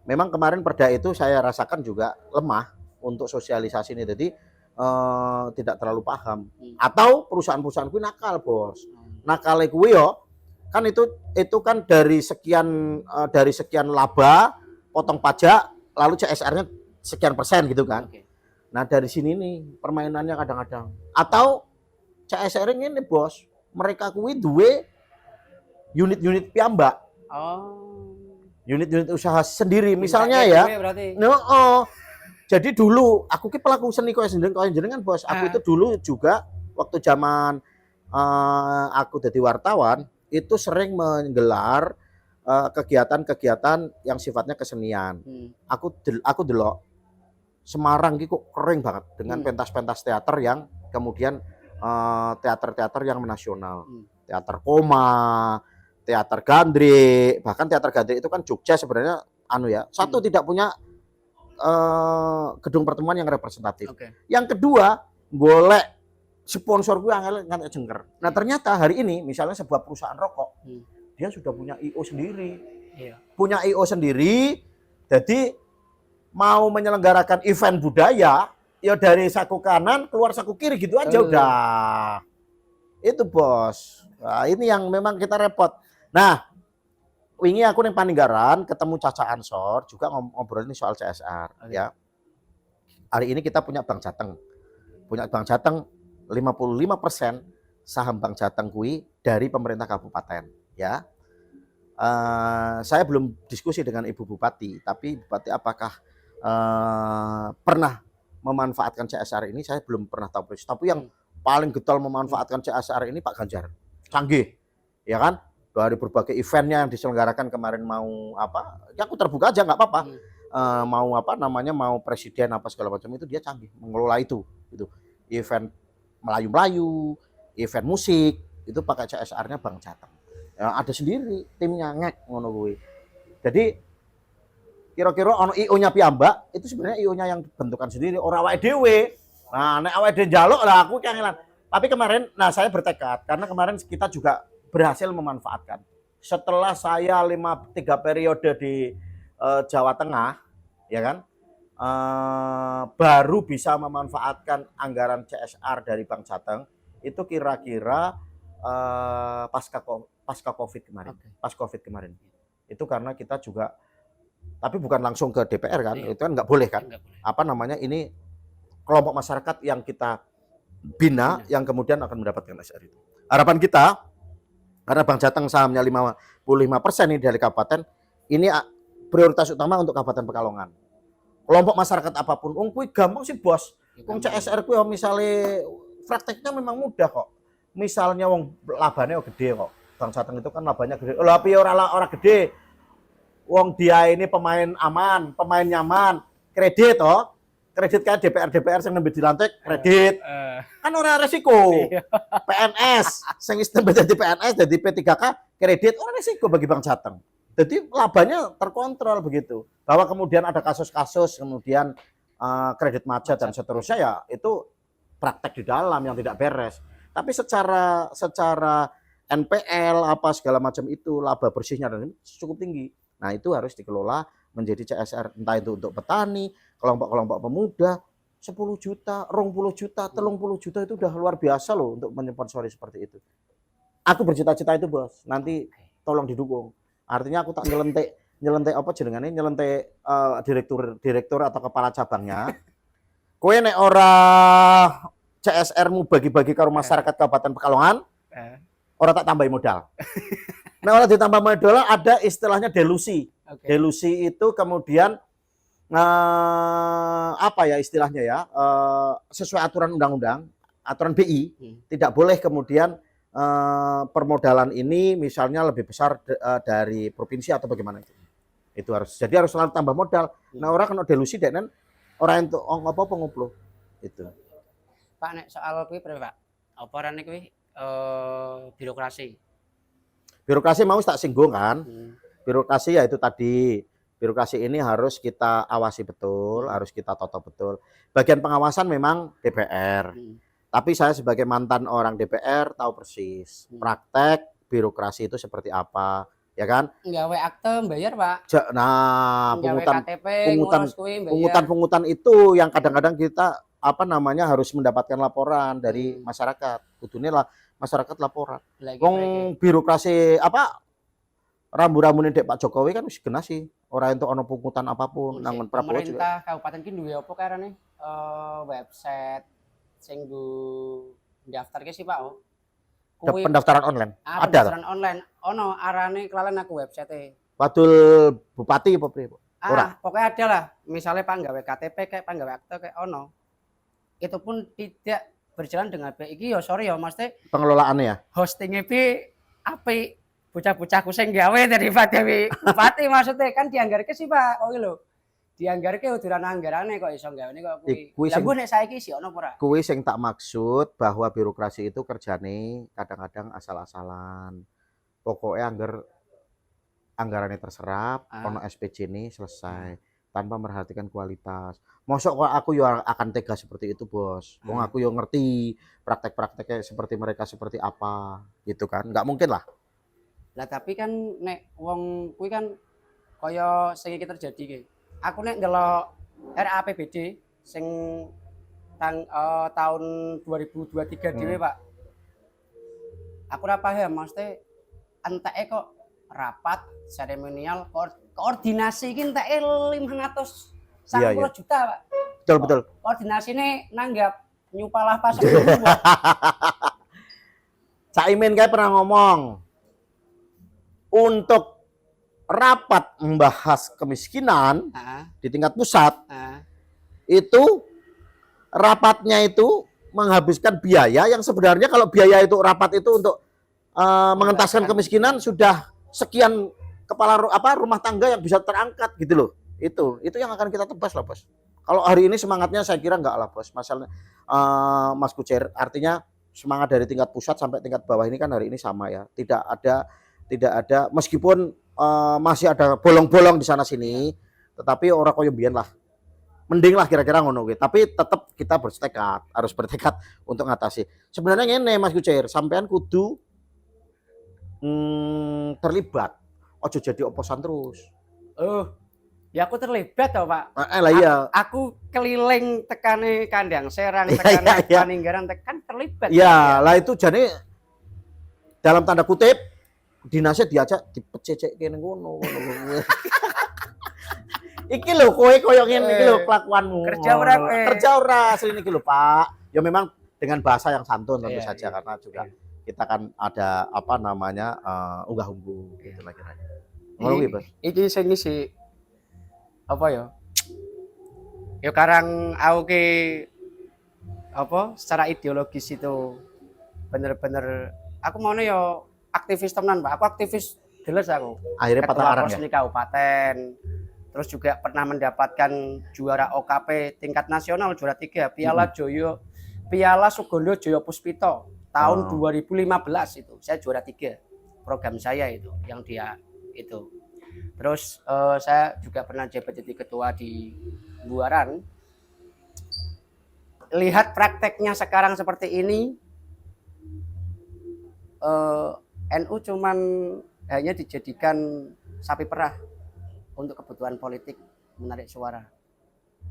S2: memang kemarin perda itu saya rasakan juga lemah untuk sosialisasi ini. Jadi tidak terlalu paham. Atau perusahaan-perusahaan kuwi nakal bos. Nakale kuwi yo kan itu kan dari sekian laba potong pajak lalu CSR-nya sekian persen gitu kan. Nah dari sini nih permainannya kadang-kadang. Atau CSR ini bos, mereka kuwi duwe unit-unit piyambak. Unit-unit usaha sendiri misalnya ya. Jadi dulu aku ki pelaku seni kaya jenengan bos. Aku itu dulu juga waktu zaman aku jadi wartawan itu sering menggelar kegiatan-kegiatan yang sifatnya kesenian. Aku delok Semarang ki kok keren banget dengan pentas-pentas teater yang kemudian teater-teater yang nasional. Teater Koma, teater Gandrik, bahkan teater Gandrik itu kan Jogja sebenarnya satu tidak punya gedung pertemuan yang representatif. Yang kedua, golek sponsor gue ngantek jengker. Nah ternyata hari ini misalnya sebuah perusahaan rokok, dia sudah punya IO sendiri. Punya IO sendiri, jadi mau menyelenggarakan event budaya, ya dari saku kanan keluar saku kiri gitu aja udah. Itu bos. Nah, ini yang memang kita repot. Nah, wingi aku ning Paninggaran ketemu Caca Ansor juga ngobrol ini soal CSR ya. Hari ini kita punya Bank Jateng. Punya Bank Jateng 55% saham Bank Jateng kui dari pemerintah kabupaten ya. Saya belum diskusi dengan Ibu Bupati, tapi Bupati apakah pernah memanfaatkan CSR ini saya belum pernah tahu. Tapi yang paling getol memanfaatkan CSR ini Pak Ganjar. Canggih. Ya kan? dari berbagai eventnya yang diselenggarakan kemarin, mau apa, ya aku terbuka aja nggak apa-apa. Mau apa namanya, mau presiden apa segala macam, itu dia canggih mengelola itu gitu. Event Melayu-Melayu, event musik itu pakai CSR-nya Bang Jateng. Ya, ada sendiri timnya ngek ngono kuwi. Jadi kira-kira ono IO-nya piyambak, itu sebenarnya IO-nya yang bentukan sendiri, ora awake dhewe. Nah, nek awake dhewe njaluk lah aku kangelan. Tapi kemarin, nah saya bertekad karena kemarin kita juga berhasil memanfaatkan. Setelah saya 3 periode di Jawa Tengah, ya kan, baru bisa memanfaatkan anggaran CSR dari Bang Jateng itu kira-kira pasca COVID kemarin. Pas COVID kemarin. Itu karena kita juga, tapi bukan langsung ke DPR kan, itu kan nggak boleh kan. Apa namanya, ini kelompok masyarakat yang kita bina yang kemudian akan mendapatkan SR itu. Harapan kita, karena Bang Jateng sahamnya 55% ini dari kabupaten, ini prioritas utama untuk Kabupaten Pekalongan. Kelompok masyarakat apapun, kuwi gampang sih bos. Wong CSR kuwi misalnya prakteknya memang mudah kok. Misalnya wong labane gede kok. Bang Jateng itu kan labanya gede. Lah piye ora gede. Wong dia ini pemain aman, pemain nyaman, kredit toh. Kredit kayak DPR yang nembe dilantik kredit. Kan ora resiko. PNS sing wis nembe dadi PNS dadi P3K kredit ora resiko bagi Bang Jateng. Jadi labanya terkontrol begitu. Bahwa kemudian ada kasus-kasus, kemudian kredit macet dan seterusnya, ya itu praktek di dalam yang tidak beres. Tapi secara NPL apa segala macam itu laba bersihnya dan cukup tinggi. Nah itu harus dikelola menjadi CSR, entah itu untuk petani, kelompok-kelompok pemuda, 10 juta, 20 juta, 30 juta itu udah luar biasa loh untuk menyponsori seperti itu. Aku bercita-cita itu bos, nanti tolong didukung. Artinya aku tak nyelentek apa jenengane, nyelentek direktur atau kepala cabangnya. Kowe nek ora CSR-mu bagi-bagi karo masyarakat Kabupaten Pekalongan, ora tak tambahi modal. Nek ora ditambah modal ada istilahnya delusi. Delusi itu kemudian apa ya istilahnya ya, sesuai aturan undang-undang, aturan BI, tidak boleh kemudian permodalan ini misalnya lebih besar dari provinsi atau bagaimana itu harus, jadi harus selalu tambah modal. Nah orang kena delusi dan orang itu apa penguplo itu.
S1: Pak nek soal kuwi Pak, apa rene kuwi birokrasi mau tak singgung kan. Birokrasi ya itu tadi, birokrasi ini harus kita awasi betul, harus kita toto betul. Bagian pengawasan memang DPR. Tapi saya sebagai mantan orang DPR tahu persis praktek birokrasi itu seperti apa, ya kan? Nggawe akte bayar, Pak.
S2: Nah, pungutan itu yang kadang-kadang kita apa namanya harus mendapatkan laporan dari masyarakat. Kudune lah masyarakat laporan. Wong birokrasi apa rambu-rambune Dek Pak Jokowi kan wis genah sih. Ora entuk ana pungutan apapun nang Prabowo juga.
S1: Pemerintah kabupaten ki duwe apa karane? Website sing daftarke sih Pak.
S2: Pendaftaran online. Ada
S1: pendaftaran online. Ono arane kelalen aku website.
S2: Wadul bupati apa priye, Bu? Ora.
S1: Pokoknya ada lah. Misalnya Pak nggawe KTP kayak Pak nggawe akte kayak ono. Itu pun tidak berjalan dengan baik. Iki ya sorry ya Mas Teh.
S2: Pengelolaannya ya.
S1: Hostingnya apik. Bocah-bocahku sing gawe daripada bupati maksudnya kan dianggarke sih Pak. Kok lho. Dianggarke uduran anggarane kok iso gawene kok kuwi. Lah nek saiki sih ono ora?
S2: Kuwi sing tak maksud bahwa birokrasi itu kerjane kadang-kadang asal-asalan. Pokoknya anggarannya terserap, ono SPJ ini selesai tanpa memperhatikan kualitas. Mosok kok aku yo akan tega seperti itu, Bos. Wong aku yo ngerti praktek-prakteknya seperti mereka seperti apa, gitu kan. Enggak mungkin lah.
S1: Lah tapi kan nek wong kuwi kan kaya sing iki terjadi ki. Aku nek ndelok RAPBD sing tahun 2023 dhewe, Pak. Aku ora paham mesti enteke kok rapat seremonial koordinasi iki enteke 590 juta, Pak.
S2: Betul.
S1: Koordinasine nanggap nyupalah pas.
S2: Caimin kayak pernah ngomong untuk rapat membahas kemiskinan di tingkat pusat, itu rapatnya itu menghabiskan biaya yang sebenarnya kalau biaya itu rapat itu untuk mengentaskan kemiskinan sudah sekian rumah tangga yang bisa terangkat gitu loh. Itu yang akan kita tebas lah, Bos. Kalau hari ini semangatnya saya kira enggak lah, Bos. Masalah Mas Kucer, artinya semangat dari tingkat pusat sampai tingkat bawah ini kan hari ini sama ya. Tidak ada meskipun masih ada bolong-bolong di sana sini, tetapi orang koyo mbiyen lah. Mending lah kira-kira ngono kuwi. Tapi tetap kita harus bertekad untuk ngatasi. Sebenarnya ngene Mas Kucer, sampean kudu terlibat. Ojo jadi oposan terus.
S1: Oh, ya aku terlibat toh, Pak.
S2: Lah iya.
S1: Aku keliling tekane Kandang Serang,
S2: Iya,
S1: tekane
S2: iya.
S1: Paninggaran, tekan terlibat.
S2: Ya, lah itu jadi dalam tanda kutip dinasnya diajak dipececek kene ngono. Iki lho kowe koyo ngene iki lho kelakuanmu.
S1: Kerja ora kowe.
S2: Kerja ora asline iki lho, Pak. Ya memang dengan bahasa yang santun tentu
S1: Iya,
S2: saja
S1: iya.
S2: karena juga kita kan ada apa namanya unggah-ungguh gitu lah kira. Ngono kuwi, Bos.
S1: Iki sing ngisi apa ya? Ya karang aku ki apa secara ideologis itu bener-bener aku mau ya aktivis tenan, Pak. Aku aktivis jelas aku.
S2: Akhirnya patah
S1: Ketua
S2: arang ya.
S1: Posni Kabupaten. Terus juga pernah mendapatkan juara OKP tingkat nasional juara 3 Piala Sugondo Joyo Puspito tahun 2015 itu. Saya juara 3 program saya itu yang dia itu. Terus saya juga pernah jabat jadi ketua di Buaran. Lihat prakteknya sekarang seperti ini, NU cuman hanya dijadikan sapi perah untuk kebutuhan politik menarik suara.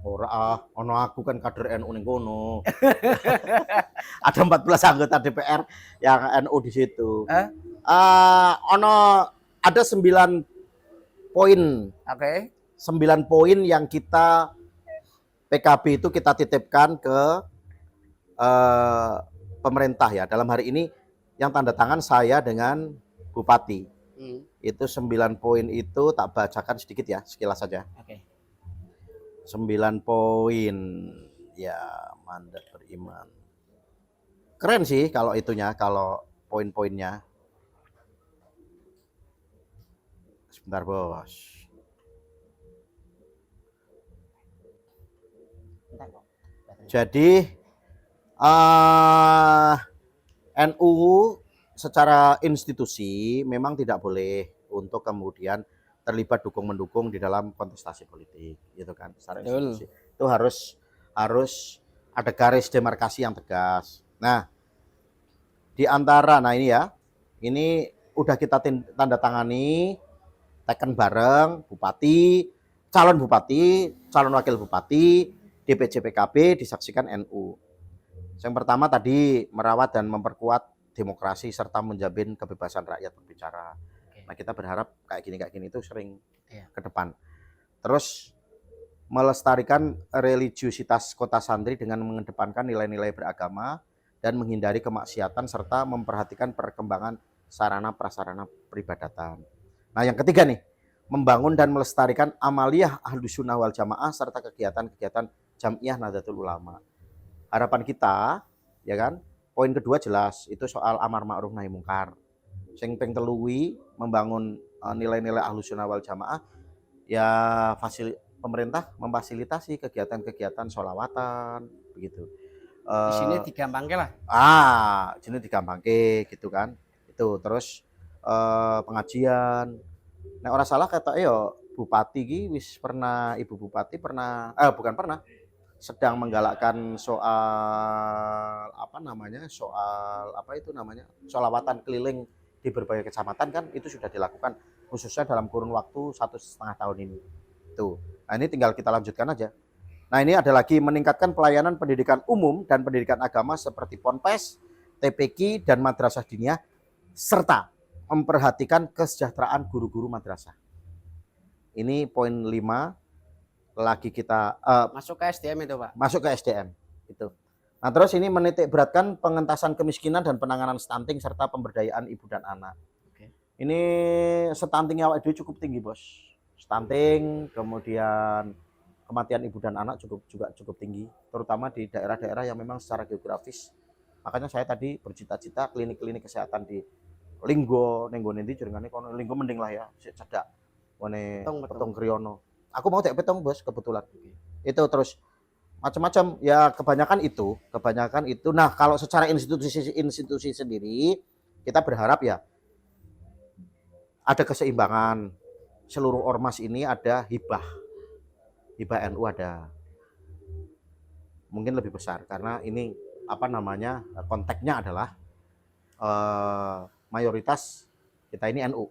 S2: Ora ono aku kan kader NU ning kono. Ada 14 anggota DPR yang NU di situ. Ono ada 9 poin.
S1: Oke.
S2: 9 poin yang kita PKB itu kita titipkan ke pemerintah ya. Dalam hari ini yang tanda tangan saya dengan Bupati. Itu 9 poin itu tak bacakan sedikit ya, sekilas saja.
S1: Oke.
S2: 9 poin. Ya, mandat beriman. Keren sih kalau itunya, kalau poin-poinnya. Sebentar, Bos. Jadi NU secara institusi memang tidak boleh untuk kemudian terlibat dukung-mendukung di dalam kontestasi politik, gitu kan. Secara institusi itu harus ada garis demarkasi yang tegas. Nah, di antara ini ya, ini udah kita tanda tangani, teken bareng bupati, calon wakil bupati, DPC PKB disaksikan NU. Yang pertama tadi merawat dan memperkuat demokrasi serta menjamin kebebasan rakyat berbicara. Nah, kita berharap kayak gini itu sering ke depan. Terus melestarikan religiusitas kota santri dengan mengedepankan nilai-nilai beragama dan menghindari kemaksiatan serta memperhatikan perkembangan sarana prasarana peribadatan. Nah, yang ketiga nih, membangun dan melestarikan amaliyah Ahlus Sunnah wal Jamaah serta kegiatan-kegiatan Jam'iyah Nahdlatul Ulama. Harapan kita, ya kan? Poin kedua jelas, itu soal amar ma'ruf nahi mungkar. Sing ping teluwi membangun nilai-nilai Ahlus Sunnah wal Jamaah, ya pemerintah memfasilitasi kegiatan-kegiatan sholawatan, begitu.
S1: Di sini digampangke lah.
S2: Sini digampangke gitu kan. Itu terus pengajian. Nek ora salah kata yo bupati ki wis pernah, ibu bupati pernah sedang menggalakkan soal sholawatan keliling di berbagai kecamatan kan, itu sudah dilakukan khususnya dalam kurun waktu 1,5 tahun ini. Tuh. Nah, ini tinggal kita lanjutkan aja. Nah, ini ada lagi meningkatkan pelayanan pendidikan umum dan pendidikan agama seperti Ponpes, TPQ dan madrasah diniyah serta memperhatikan kesejahteraan guru-guru madrasah. Ini poin 5 lagi kita
S1: masuk ke SDM itu, Pak.
S2: Masuk ke SDM itu. Nah, terus ini menitik beratkan pengentasan kemiskinan dan penanganan stunting serta pemberdayaan ibu dan anak.
S1: Oke.
S2: Ini stunting awak dhewe cukup tinggi, Bos. Stunting, kemudian kematian ibu dan anak juga cukup tinggi, terutama di daerah-daerah yang memang secara geografis. Makanya saya tadi bercita-cita klinik-klinik kesehatan di Linggo ning gone ndi jenengane kono Linggo mending lah ya, sik cedhak. Ngene Petung Kriyono. Aku mau cek Petung, Bos, kebetulan. Itu terus macam-macam ya kebanyakan itu. Nah, kalau secara institusi sendiri kita berharap ya ada keseimbangan. Seluruh ormas ini ada hibah NU ada. Mungkin lebih besar karena ini apa namanya konteksnya adalah mayoritas kita ini NU.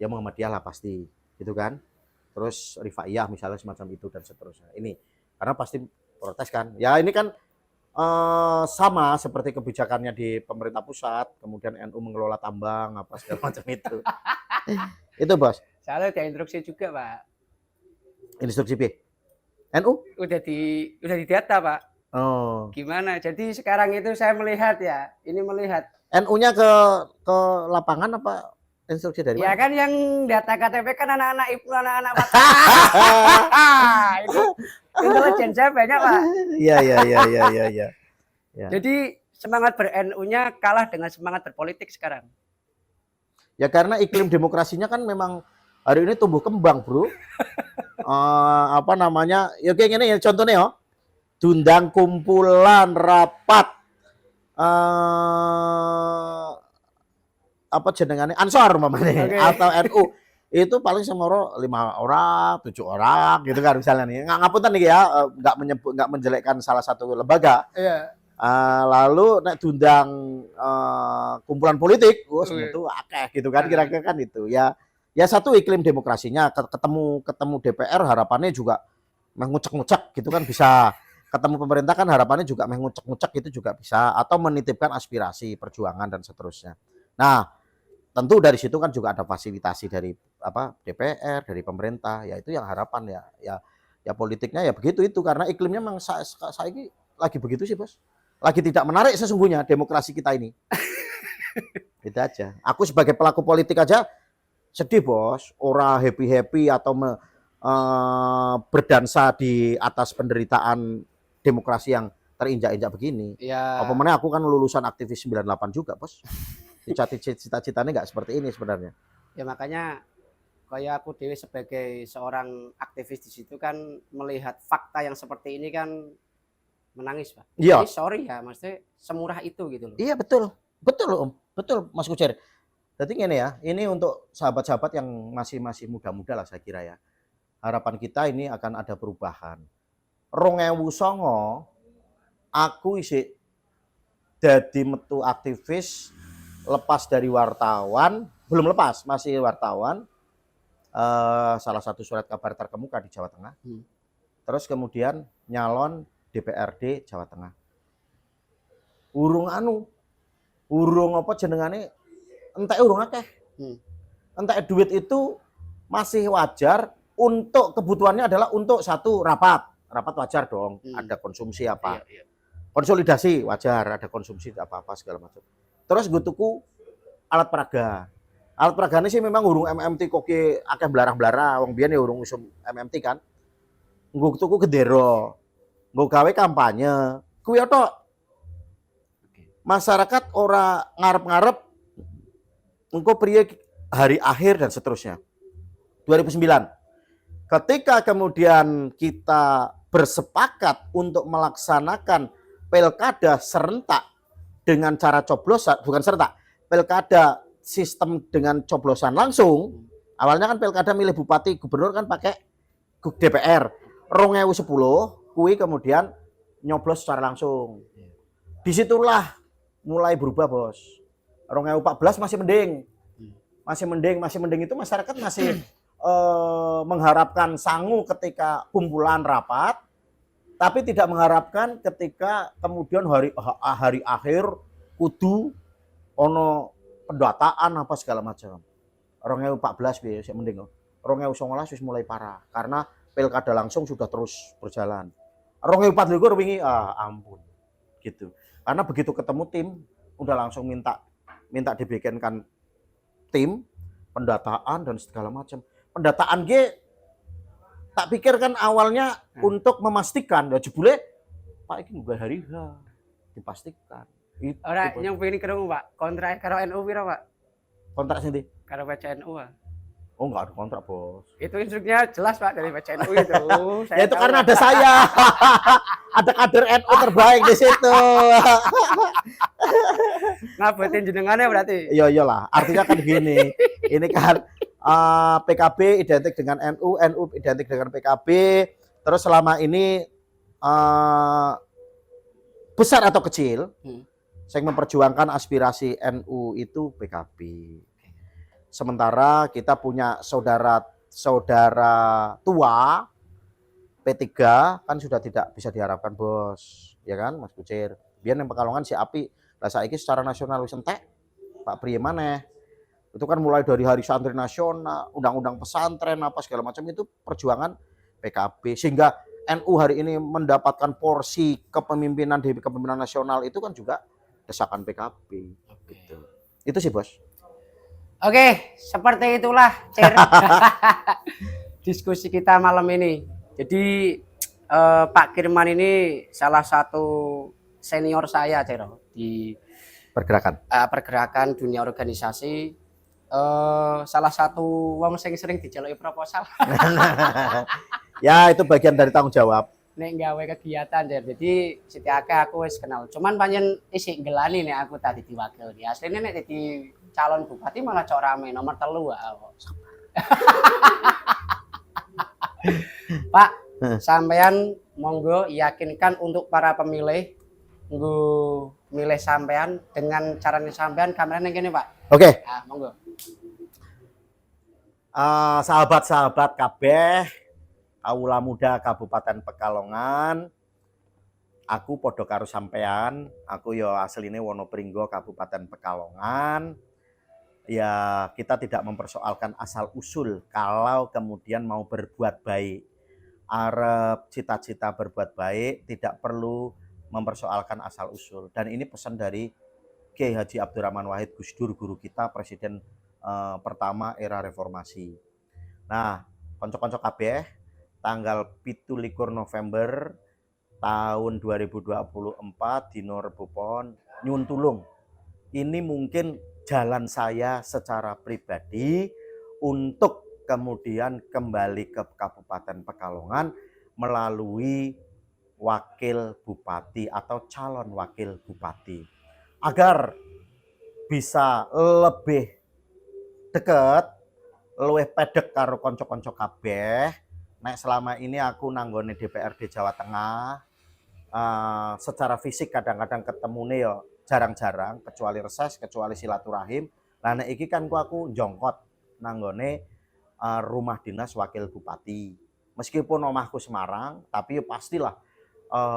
S2: Ya Muhammadiyah lah pasti, gitu kan. Terus Rifaiyah misalnya semacam itu dan seterusnya. Ini karena pasti protes kan. Ya ini kan sama seperti kebijakannya di pemerintah pusat, kemudian NU mengelola tambang apa segala macam itu. Itu, Bos.
S1: Soalnya ada instruksi juga, Pak.
S2: Instruksi B. NU?
S1: Udah di data, Pak.
S2: Oh.
S1: Gimana? Jadi sekarang itu saya melihat ya, ini melihat.
S2: NU-nya ke lapangan apa instruksi dari
S1: Ya
S2: mana?
S1: kan yang data KTP kan anak-anak ibu, anak-anak Pak. Itu intelijen saya banyak, Pak.
S2: Iya. Ya.
S1: Jadi semangat ber-NU-nya kalah dengan semangat berpolitik sekarang.
S2: Ya karena iklim demokrasinya kan memang hari ini tumbuh kembang, Bro. Apa namanya? Ya kayak gini ya contohnya ya. Diundang kumpulan rapat apa jenengannya Ansor mamane atau NU itu paling semoro 5 orang, 7 orang gitu kan misalnya nih. Ngapunten nih ya, nggak menjelekkan salah satu lembaga.
S1: Iya.
S2: Lalu nek diundang kumpulan politik, itu akeh gitu kan kira-kira kan itu. Ya satu iklim demokrasinya ketemu DPR harapannya juga mengucek-ngucek gitu kan bisa. Ketemu pemerintah kan harapannya juga mengucek-ngucek itu juga bisa atau menitipkan aspirasi, perjuangan dan seterusnya. Nah, tentu dari situ kan juga ada fasilitasi dari DPR, dari pemerintah. Ya itu yang harapan ya politiknya ya begitu itu karena iklimnya memang saya ini lagi begitu sih, Bos. Lagi tidak menarik sesungguhnya demokrasi kita ini. Itu aja. Aku sebagai pelaku politik aja sedih, Bos. Orang happy atau berdansa di atas penderitaan demokrasi yang terinjak-injak begini.
S1: Ya.
S2: Apa mana aku kan lulusan aktivis 98 juga, Bos. Cita-citanya nggak seperti ini sebenarnya.
S1: Ya makanya kayak aku Dewi sebagai seorang aktivis di situ kan melihat fakta yang seperti ini kan menangis, Pak.
S2: Iya.
S1: Jadi sorry ya, maksudnya semurah itu gitu loh.
S2: Iya betul Om, betul Mas Kucer. Jadi ini ya, ini untuk sahabat-sahabat yang masih muda-muda lah saya kira ya. Harapan kita ini akan ada perubahan. 2009 aku isi jadi metu aktivis lepas dari wartawan, belum lepas masih wartawan. Salah satu surat kabar terkemuka di Jawa Tengah. Terus kemudian nyalon DPRD Jawa Tengah. Urung apa jenengane entek urung akeh. Entek duit itu masih wajar untuk kebutuhannya adalah untuk satu rapat wajar dong, ada konsumsi apa.
S1: Iya.
S2: Konsolidasi wajar, ada konsumsi apa segala macam. Terus gue tuku alat peraga. Alat peragane sih memang urung MMT koke akeh blarang-blara, wong biyen ya urung usum MMT kan. Nggo tuku gendera. Nggo gawe kampanye. Kuwi tok. Masyarakat ora ngarep-ngarep engko priye hari akhir dan seterusnya. 2009. Ketika kemudian kita bersepakat untuk melaksanakan pilkada serentak dengan cara coblosan, bukan serentak, pilkada sistem dengan coblosan langsung. Awalnya kan pilkada milih bupati, gubernur kan pakai DPR. 2010 kui kemudian nyoblos secara langsung. Disitulah mulai berubah, Bos. 2014 masih mending itu masyarakat masih mengharapkan sangu ketika kumpulan rapat, tapi tidak mengharapkan ketika kemudian hari akhir kudu ono pendataan apa segala macam. 2014 biasa mending. 2019 wis mulai parah karena pilkada langsung sudah terus berjalan. 2024 wingi ampun gitu. Karena begitu ketemu tim udah langsung minta dibikinkan tim pendataan dan segala macam. Pendataan tak pikir kan awalnya untuk memastikan ya jebule Pak iki nggak hari dipastikan.
S1: Ora yang pengen kerungu, Pak. Kontrak karo NU piro, Pak?
S2: Kontrak sini?
S1: Karo PCNU. Ah.
S2: Oh, enggak ada kontrak, Bos.
S1: Itu instruknya jelas Pak dari PCNU itu.
S2: Ya itu karena ada saya. Ada kader NU terbaik di situ.
S1: Ngabutin jenengannya berarti.
S2: Iya iyalah. Artinya kan gini. Ini kan PKB identik dengan NU, NU identik dengan PKB. Terus selama ini besar atau kecil, saya memperjuangkan aspirasi NU itu PKB. Sementara kita punya saudara tua P3 kan sudah tidak bisa diharapkan, Bos. Ya kan, Mas Kucir. Biar yang Pekalongan si api. Lah saiki secara nasional wis entek. Pak priye maneh? Itu kan mulai dari Hari Santri Nasional, undang-undang pesantren apa segala macam itu perjuangan PKB, sehingga NU hari ini mendapatkan porsi kepemimpinan di kepemimpinan nasional itu kan juga desakan PKB. Gitu. Itu sih, Bos.
S1: Oke, seperti itulah Cer. Diskusi kita malam ini. Jadi Pak Kirman ini salah satu senior saya Cer di pergerakan dunia organisasi. Salah satu wong sing sering diceluki proposal.
S2: Ya, itu bagian dari tanggung jawab.
S1: Nek gawe kegiatan Cer. Jadi siti akeh aku wis kenal. Cuman panjen isik ngelani nek aku tadi diwakil. Asline nek dadi calon bupati malah cok rame nomor 3 Pak, sampean monggo yakinkan untuk para pemilih nggo milih sampean dengan caranya sampean kameranya gini Pak.
S2: Oke.
S1: Ah, monggo.
S2: Sahabat-sahabat kabeh, Kawula Muda Kabupaten Pekalongan, aku podo karo sampean, aku yo asline Wonopringgo Kabupaten Pekalongan. Ya, kita tidak mempersoalkan asal usul kalau kemudian mau berbuat baik. Arep cita-cita berbuat baik tidak perlu mempersoalkan asal usul. Dan ini pesan dari Kiai Haji Abdurrahman Wahid Gus Dur, guru kita, presiden pertama era reformasi. Nah, konco-konco kabeh, tanggal 17 November tahun 2024 dino Rebo Pon nyun tulung. Ini mungkin jalan saya secara pribadi untuk kemudian kembali ke Kabupaten Pekalongan melalui wakil bupati atau calon wakil bupati agar bisa lebih deket, luwih pedek karo konco-konco kabeh. Nek selama ini aku nanggone DPRD Jawa Tengah, secara fisik kadang-kadang ketemune yo jarang-jarang, kecuali reses, kecuali silaturahim. Lah nek iki kan aku jongkot nanggone rumah dinas wakil bupati. Meskipun omahku Semarang, tapi pastilah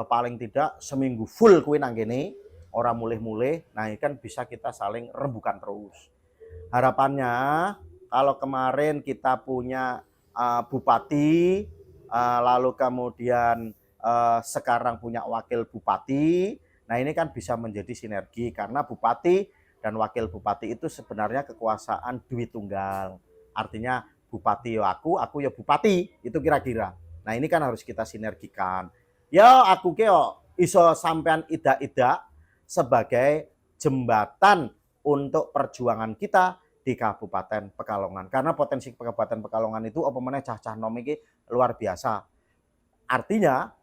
S2: paling tidak seminggu full kuwi nang kene, ora mulih-mulih. Nah, ini kan bisa kita saling rembukan terus. Harapannya kalau kemarin kita punya bupati, lalu kemudian sekarang punya wakil bupati. Nah, ini kan bisa menjadi sinergi karena bupati dan wakil bupati itu sebenarnya kekuasaan duit tunggal. Artinya bupati ya aku ya bupati, itu kira-kira. Nah, ini kan harus kita sinergikan. Ya aku ke iso sampean ida-ida sebagai jembatan untuk perjuangan kita di Kabupaten Pekalongan. Karena potensi Kabupaten Pekalongan itu apa meneh cah-cah nom iki luar biasa. Artinya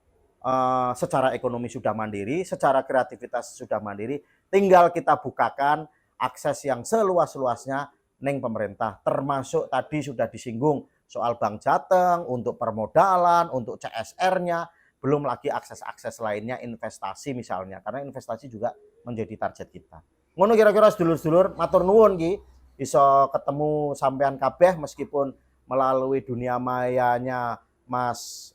S2: secara ekonomi sudah mandiri, secara kreativitas sudah mandiri, tinggal kita bukakan akses yang seluas-luasnya neng pemerintah, termasuk tadi sudah disinggung soal Bank Jateng, untuk permodalan, untuk CSR-nya, belum lagi akses-akses lainnya, investasi misalnya, karena investasi juga menjadi target kita. Ngono kira-kira sedulur-sedulur, matur nuwun ki, iso ketemu sampean kabeh meskipun melalui dunia mayanya Mas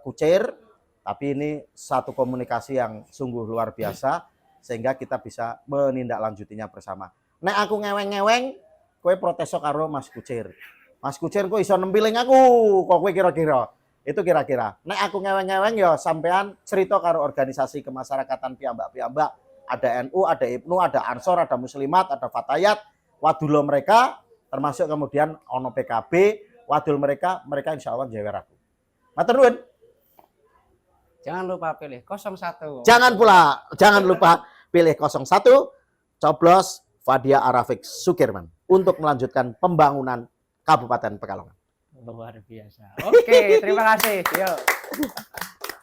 S2: Kucir. Tapi ini satu komunikasi yang sungguh luar biasa sehingga kita bisa menindaklanjutinya bersama. Nek aku ngeweng-ngeweng, kowe proteso karo Mas Kucir. Mas Kucir kok iso nempiling aku, kok kowe kira-kira. Itu kira-kira. Nek aku ngeweng-ngeweng ya sampean cerita karo organisasi kemasyarakatan piyambak-piyambak. Ada NU, ada IPNU, ada Ansor, ada Muslimat, ada Fatayat, wadulo mereka, termasuk kemudian ono PKB, wadul mereka insya Allah jewer aku. Matur nuwun.
S1: Jangan lupa pilih 01.
S2: Jangan lupa pilih 01, coblos Fadia Arafik Sukirman untuk melanjutkan pembangunan Kabupaten Pekalongan.
S1: Luar biasa. Oke, terima kasih. Yuk.